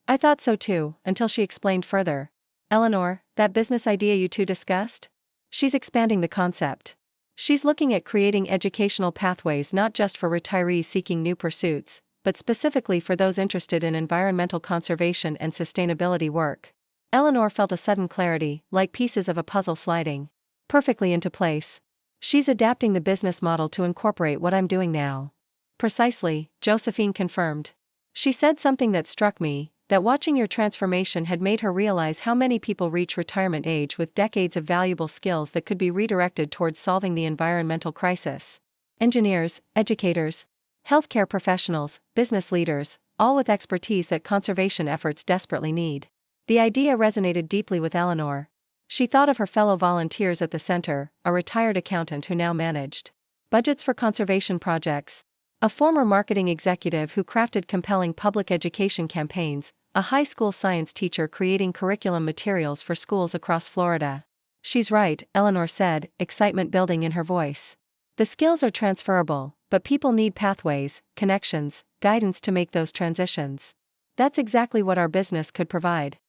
"I thought so too, until she explained further." "Eleanor, that business idea you two discussed? She's expanding the concept. She's looking at creating educational pathways not just for retirees seeking new pursuits, but specifically for those interested in environmental conservation and sustainability work. Eleanor felt a sudden clarity, like pieces of a puzzle sliding perfectly into place. She's adapting the business model to incorporate what I'm doing now. Precisely, Josephine confirmed. She said something that struck me, that watching your transformation had made her realize how many people reach retirement age with decades of valuable skills that could be redirected towards solving the environmental crisis. Engineers, educators, healthcare professionals, business leaders, all with expertise that conservation efforts desperately need. The idea resonated deeply with Eleanor. She thought of her fellow volunteers at the center, a retired accountant who now managed budgets for conservation projects, a former marketing executive who crafted compelling public education campaigns, a high school science teacher creating curriculum materials for schools across Florida. She's right, Eleanor said, excitement building in her voice. The skills are transferable, but people need pathways, connections, guidance to make those transitions. That's exactly what our business could provide.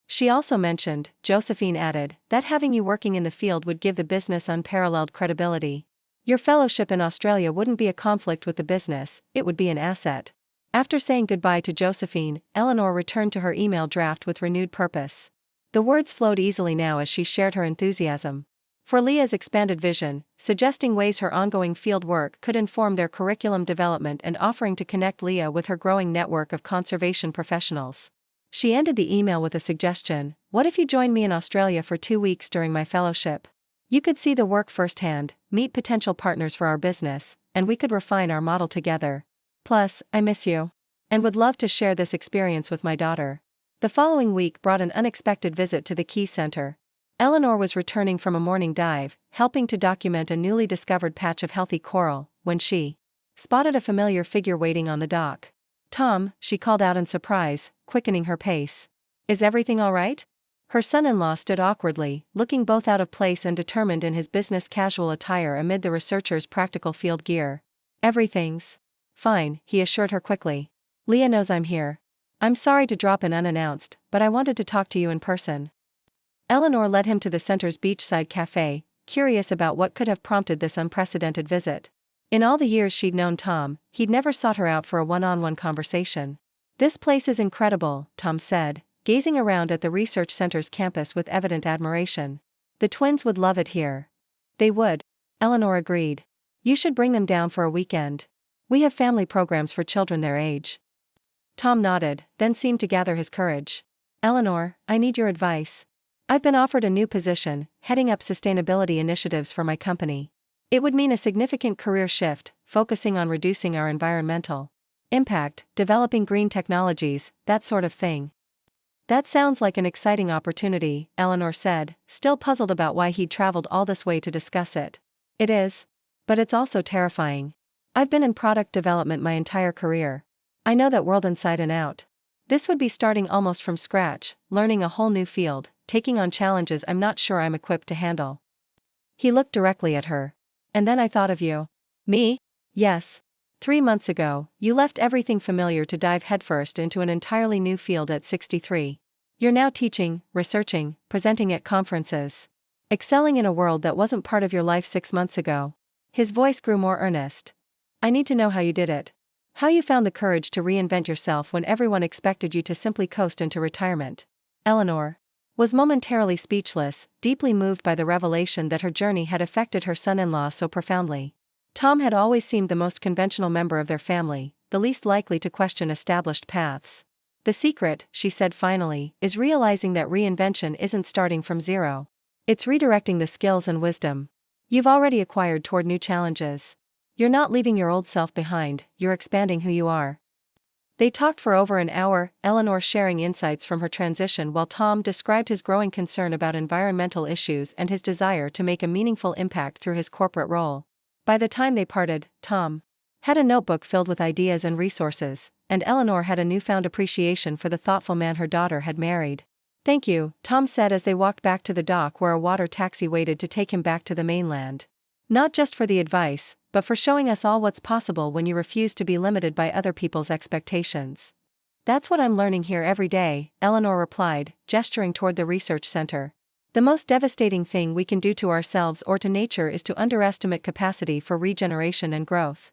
She also mentioned, Josephine added, that having you working in the field would give the business unparalleled credibility. Your fellowship in Australia wouldn't be a conflict with the business, it would be an asset. After saying goodbye to Josephine, Eleanor returned to her email draft with renewed purpose. The words flowed easily now as she shared her enthusiasm for Leah's expanded vision, suggesting ways her ongoing field work could inform their curriculum development and offering to connect Leah with her growing network of conservation professionals. She ended the email with a suggestion: what if you join me in Australia for 2 weeks during my fellowship? You could see the work firsthand, meet potential partners for our business, and we could refine our model together. Plus, I miss you, and would love to share this experience with my daughter. The following week brought an unexpected visit to the Key Center. Eleanor was returning from a morning dive, helping to document a newly discovered patch of healthy coral, when she spotted a familiar figure waiting on the dock. Tom, she called out in surprise, quickening her pace. Is everything all right? Her son-in-law stood awkwardly, looking both out of place and determined in his business casual attire amid the researcher's practical field gear. Everything's fine, he assured her quickly. Leah knows I'm here. I'm sorry to drop in unannounced, but I wanted to talk to you in person. Eleanor led him to the center's beachside cafe, curious about what could have prompted this unprecedented visit. In all the years she'd known Tom, he'd never sought her out for a one-on-one conversation. This place is incredible, Tom said, gazing around at the research center's campus with evident admiration. The twins would love it here. They would, Eleanor agreed. You should bring them down for a weekend. We have family programs for children their age. Tom nodded, then seemed to gather his courage. Eleanor, I need your advice. I've been offered a new position, heading up sustainability initiatives for my company. It would mean a significant career shift, focusing on reducing our environmental impact, developing green technologies, that sort of thing. That sounds like an exciting opportunity, Eleanor said, still puzzled about why he'd traveled all this way to discuss it. It is. But it's also terrifying. I've been in product development my entire career. I know that world inside and out. This would be starting almost from scratch, learning a whole new field, taking on challenges I'm not sure I'm equipped to handle. He looked directly at her. And then I thought of you. Me? Yes. 3 months ago, you left everything familiar to dive headfirst into an entirely new field at 63. You're now teaching, researching, presenting at conferences. Excelling in a world that wasn't part of your life 6 months ago. His voice grew more earnest. I need to know how you did it. How you found the courage to reinvent yourself when everyone expected you to simply coast into retirement. Eleanor was momentarily speechless, deeply moved by the revelation that her journey had affected her son-in-law so profoundly. Tom had always seemed the most conventional member of their family, the least likely to question established paths. The secret, she said finally, is realizing that reinvention isn't starting from zero. It's redirecting the skills and wisdom you've already acquired toward new challenges. You're not leaving your old self behind, you're expanding who you are. They talked for over an hour, Eleanor sharing insights from her transition while Tom described his growing concern about environmental issues and his desire to make a meaningful impact through his corporate role. By the time they parted, Tom had a notebook filled with ideas and resources, and Eleanor had a newfound appreciation for the thoughtful man her daughter had married. Thank you, Tom said as they walked back to the dock where a water taxi waited to take him back to the mainland. Not just for the advice, but for showing us all what's possible when you refuse to be limited by other people's expectations. That's what I'm learning here every day, Eleanor replied, gesturing toward the research center. The most devastating thing we can do to ourselves or to nature is to underestimate capacity for regeneration and growth.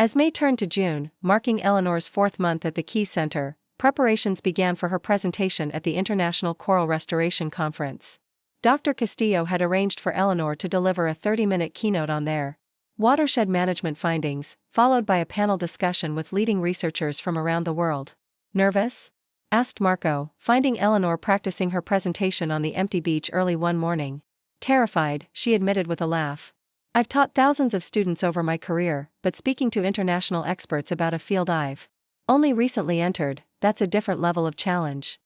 As May turned to June, marking Eleanor's 4th month at the Keys Center, preparations began for her presentation at the International Coral Restoration Conference. Dr. Castillo had arranged for Eleanor to deliver a 30-minute keynote on their watershed management findings, followed by a panel discussion with leading researchers from around the world. "Nervous?" asked Marco, finding Eleanor practicing her presentation on the empty beach early one morning. "Terrified," she admitted with a laugh. "I've taught thousands of students over my career, but speaking to international experts about a field I've only recently entered, that's a different level of challenge."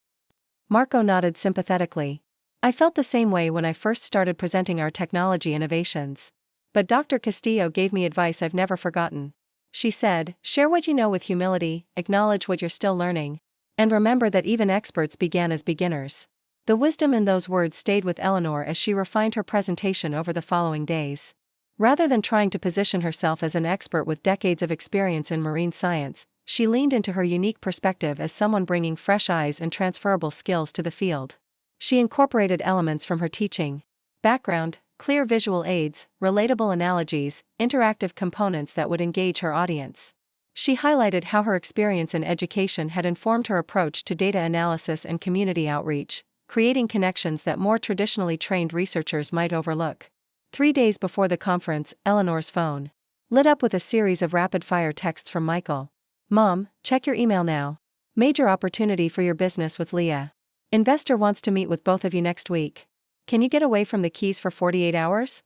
Marco nodded sympathetically. "I felt the same way when I first started presenting our technology innovations. But Dr. Castillo gave me advice I've never forgotten. She said, share what you know with humility, acknowledge what you're still learning, and remember that even experts began as beginners." The wisdom in those words stayed with Eleanor as she refined her presentation over the following days. Rather than trying to position herself as an expert with decades of experience in marine science, she leaned into her unique perspective as someone bringing fresh eyes and transferable skills to the field. She incorporated elements from her teaching background, clear visual aids, relatable analogies, interactive components that would engage her audience. She highlighted how her experience in education had informed her approach to data analysis and community outreach, creating connections that more traditionally trained researchers might overlook. 3 days before the conference, Eleanor's phone lit up with a series of rapid-fire texts from Michael. "Mom, check your email now. Major opportunity for your business with Leah. Investor wants to meet with both of you next week. Can you get away from the Keys for 48 hours?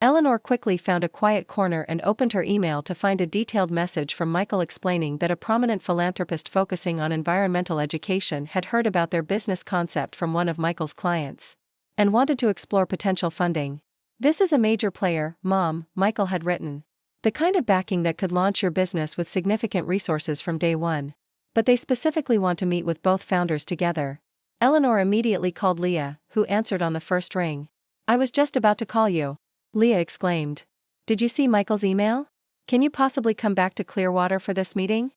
Eleanor quickly found a quiet corner and opened her email to find a detailed message from Michael explaining that a prominent philanthropist focusing on environmental education had heard about their business concept from one of Michael's clients and wanted to explore potential funding. "This is a major player, Mom," Michael had written. "The kind of backing that could launch your business with significant resources from day one. But they specifically want to meet with both founders together." Eleanor immediately called Leah, who answered on the first ring. "I was just about to call you," Leah exclaimed. "Did you see Michael's email? Can you possibly come back to Clearwater for this meeting?"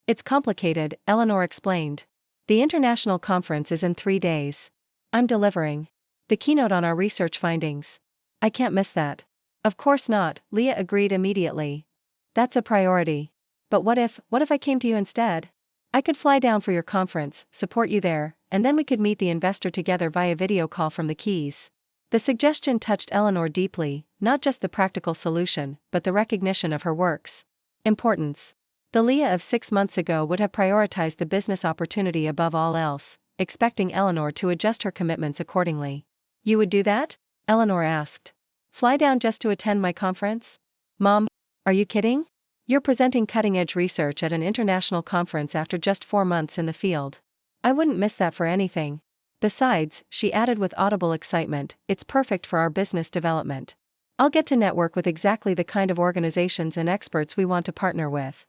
"It's complicated," Eleanor explained. "The international conference is in 3 days. I'm delivering the keynote on our research findings. I can't miss that." "Of course not," Leah agreed immediately. "That's a priority. But what if I came to you instead? I could fly down for your conference, support you there, and then we could meet the investor together via video call from the Keys." The suggestion touched Eleanor deeply, not just the practical solution, but the recognition of her work's importance. The Leah of 6 months ago would have prioritized the business opportunity above all else, expecting Eleanor to adjust her commitments accordingly. "You would do that?" Eleanor asked. "Fly down just to attend my conference? Mom, are you kidding? You're presenting cutting-edge research at an international conference after just 4 months in the field. I wouldn't miss that for anything. Besides," she added with audible excitement, "it's perfect for our business development. I'll get to network with exactly the kind of organizations and experts we want to partner with."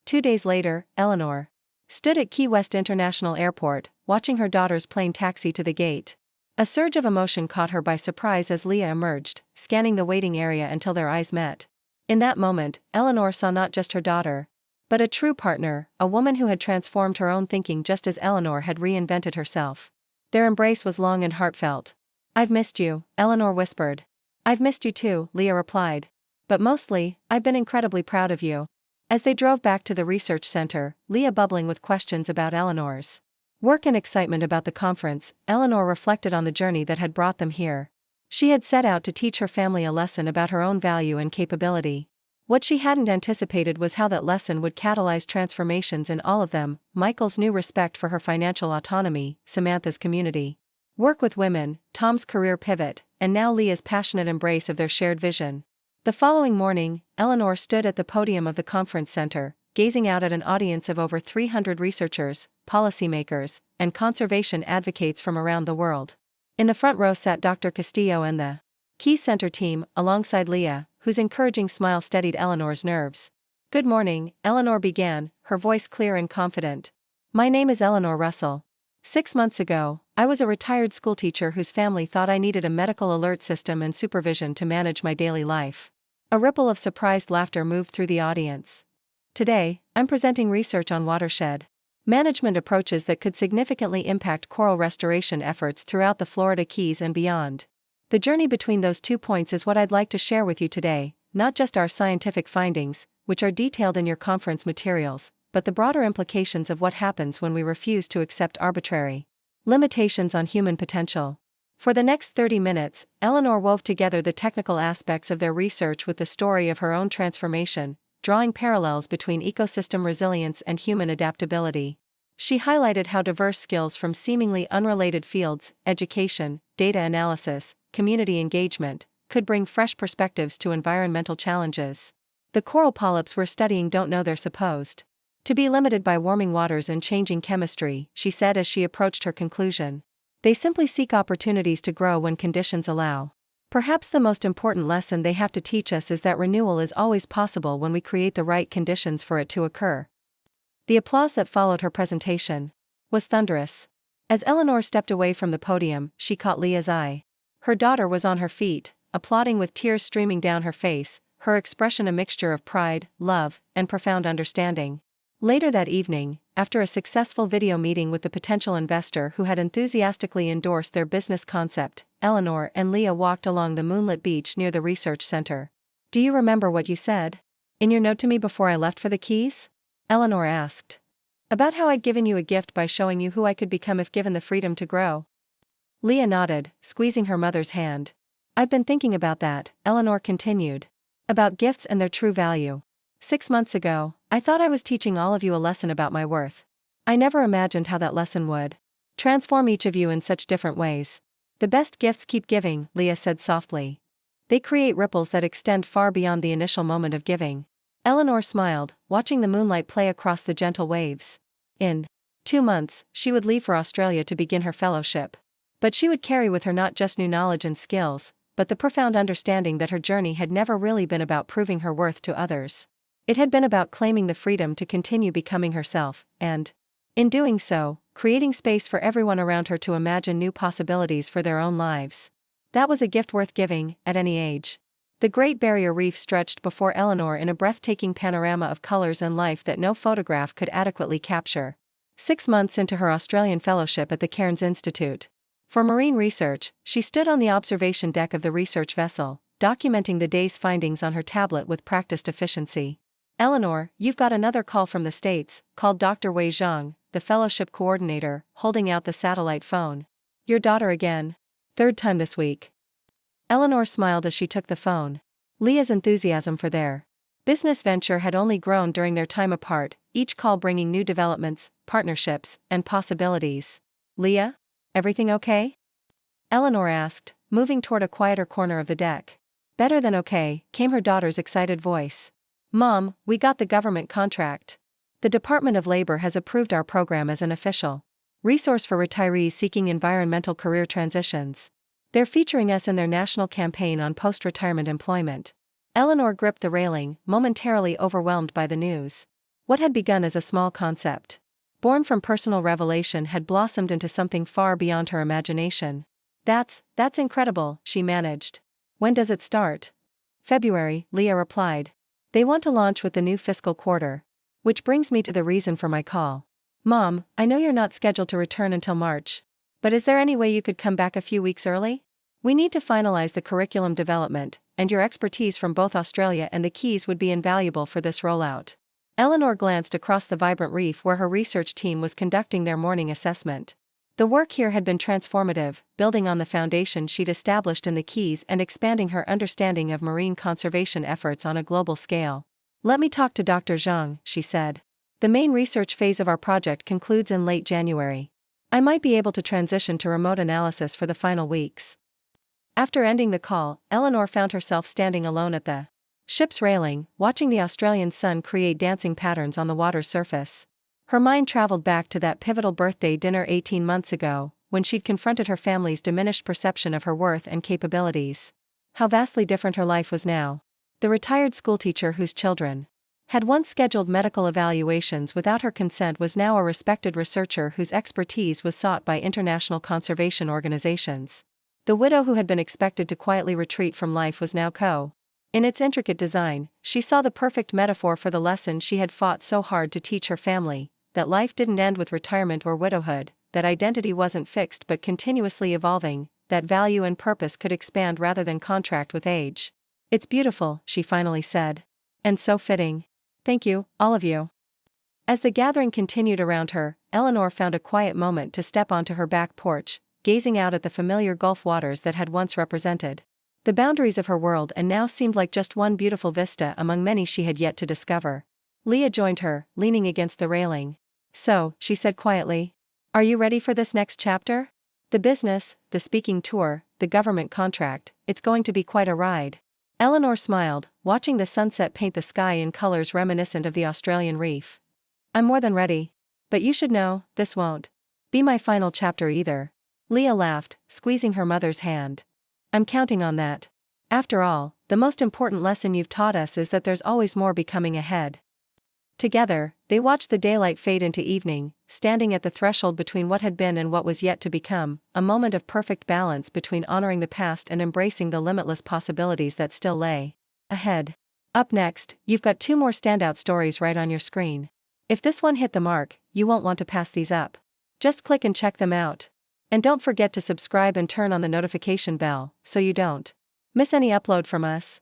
2 days later, Eleanor stood at Key West International Airport, watching her daughter's plane taxi to the gate. A surge of emotion caught her by surprise as Leah emerged, scanning the waiting area until their eyes met. In that moment, Eleanor saw not just her daughter, but a true partner, a woman who had transformed her own thinking just as Eleanor had reinvented herself. Their embrace was long and heartfelt. "I've missed you," Eleanor whispered. "I've missed you too," Leah replied. "But mostly, I've been incredibly proud of you." As they drove back to the research center, Leah bubbling with questions about Eleanor's work and excitement about the conference, Eleanor reflected on the journey that had brought them here. She had set out to teach her family a lesson about her own value and capability. What she hadn't anticipated was how that lesson would catalyze transformations in all of them: Michael's new respect for her financial autonomy, Samantha's community work with women, Tom's career pivot, and now Leah's passionate embrace of their shared vision. The following morning, Eleanor stood at the podium of the conference center, gazing out at an audience of over 300 researchers, policymakers, and conservation advocates from around the world. In the front row sat Dr. Castillo and the Key Center team, alongside Leah, whose encouraging smile steadied Eleanor's nerves. "Good morning," Eleanor began, her voice clear and confident. "My name is Eleanor Russell. 6 months ago, I was a retired schoolteacher whose family thought I needed a medical alert system and supervision to manage my daily life." A ripple of surprised laughter moved through the audience. "Today, I'm presenting research on watershed management approaches that could significantly impact coral restoration efforts throughout the Florida Keys and beyond. The journey between those 2 points is what I'd like to share with you today, not just our scientific findings, which are detailed in your conference materials, but the broader implications of what happens when we refuse to accept arbitrary limitations on human potential. For the next 30 minutes, Eleanor wove together the technical aspects of their research with the story of her own transformation, drawing parallels between ecosystem resilience and human adaptability. She highlighted how diverse skills from seemingly unrelated fields, education, data analysis, community engagement, could bring fresh perspectives to environmental challenges. The coral polyps we're studying don't know they're supposed to be limited by warming waters and changing chemistry, she said as she approached her conclusion. They simply seek opportunities to grow when conditions allow. Perhaps the most important lesson they have to teach us is that renewal is always possible when we create the right conditions for it to occur. The applause that followed her presentation was thunderous. As Eleanor stepped away from the podium, she caught Leah's eye. Her daughter was on her feet, applauding with tears streaming down her face, her expression a mixture of pride, love, and profound understanding. Later that evening, after a successful video meeting with the potential investor who had enthusiastically endorsed their business concept, Eleanor and Leah walked along the moonlit beach near the research center. "Do you remember what you said in your note to me before I left for the Keys?" Eleanor asked. "About how I'd given you a gift by showing you who I could become if given the freedom to grow." Leah nodded, squeezing her mother's hand. "I've been thinking about that," Eleanor continued. "About gifts and their true value. 6 months ago, I thought I was teaching all of you a lesson about my worth. I never imagined how that lesson would transform each of you in such different ways. The best gifts keep giving," Leah said softly. "They create ripples that extend far beyond the initial moment of giving." Eleanor smiled, watching the moonlight play across the gentle waves. In 2 months, she would leave for Australia to begin her fellowship. But she would carry with her not just new knowledge and skills, but the profound understanding that her journey had never really been about proving her worth to others. It had been about claiming the freedom to continue becoming herself, and, in doing so, creating space for everyone around her to imagine new possibilities for their own lives. That was a gift worth giving, at any age. The Great Barrier Reef stretched before Eleanor in a breathtaking panorama of colors and life that no photograph could adequately capture. 6 months into her Australian fellowship at the Cairns Institute for Marine Research, she stood on the observation deck of the research vessel, documenting the day's findings on her tablet with practiced efficiency. "Eleanor, you've got another call from the States," called Dr. Wei Zhang, the fellowship coordinator, holding out the satellite phone. "Your daughter again. 3rd time this week." Eleanor smiled as she took the phone. Leah's enthusiasm for their business venture had only grown during their time apart, each call bringing new developments, partnerships, and possibilities. "Leah? Everything okay?" Eleanor asked, moving toward a quieter corner of the deck. "Better than okay," came her daughter's excited voice. "Mom, we got the government contract. The Department of Labor has approved our program as an official resource for retirees seeking environmental career transitions. They're featuring us in their national campaign on post-retirement employment." Eleanor gripped the railing, momentarily overwhelmed by the news. What had begun as a small concept, born from personal revelation, had blossomed into something far beyond her imagination. That's incredible," she managed. "When does it start?" "February," Leah replied. "They want to launch with the new fiscal quarter. Which brings me to the reason for my call. Mom, I know you're not scheduled to return until March. But is there any way you could come back a few weeks early? We need to finalize the curriculum development, and your expertise from both Australia and the Keys would be invaluable for this rollout." Eleanor glanced across the vibrant reef where her research team was conducting their morning assessment. The work here had been transformative, building on the foundation she'd established in the Keys and expanding her understanding of marine conservation efforts on a global scale. "Let me talk to Dr. Zhang," she said. "The main research phase of our project concludes in late January. I might be able to transition to remote analysis for the final weeks." After ending the call, Eleanor found herself standing alone at the ship's railing, watching the Australian sun create dancing patterns on the water's surface. Her mind traveled back to that pivotal birthday dinner 18 months ago, when she'd confronted her family's diminished perception of her worth and capabilities. How vastly different her life was now. The retired schoolteacher whose children had once scheduled medical evaluations without her consent was now a respected researcher whose expertise was sought by international conservation organizations. The widow who had been expected to quietly retreat from life was now in its intricate design, she saw the perfect metaphor for the lesson she had fought so hard to teach her family, that life didn't end with retirement or widowhood, that identity wasn't fixed but continuously evolving, that value and purpose could expand rather than contract with age. It's beautiful, she finally said. And so fitting. Thank you, all of you. As the gathering continued around her, Eleanor found a quiet moment to step onto her back porch, gazing out at the familiar Gulf waters that had once represented the boundaries of her world and now seemed like just one beautiful vista among many she had yet to discover. Leah joined her, leaning against the railing. So, she said quietly. Are you ready for this next chapter? The business, the speaking tour, the government contract, it's going to be quite a ride. Eleanor smiled, watching the sunset paint the sky in colors reminiscent of the Australian reef. I'm more than ready. But you should know, this won't be my final chapter either. Leah laughed, squeezing her mother's hand. I'm counting on that. After all, the most important lesson you've taught us is that there's always more becoming ahead. Together, they watched the daylight fade into evening, standing at the threshold between what had been and what was yet to become, a moment of perfect balance between honoring the past and embracing the limitless possibilities that still lay ahead. Up next, you've got 2 more standout stories right on your screen. If this one hit the mark, you won't want to pass these up. Just click and check them out. And don't forget to subscribe and turn on the notification bell, so you don't miss any upload from us.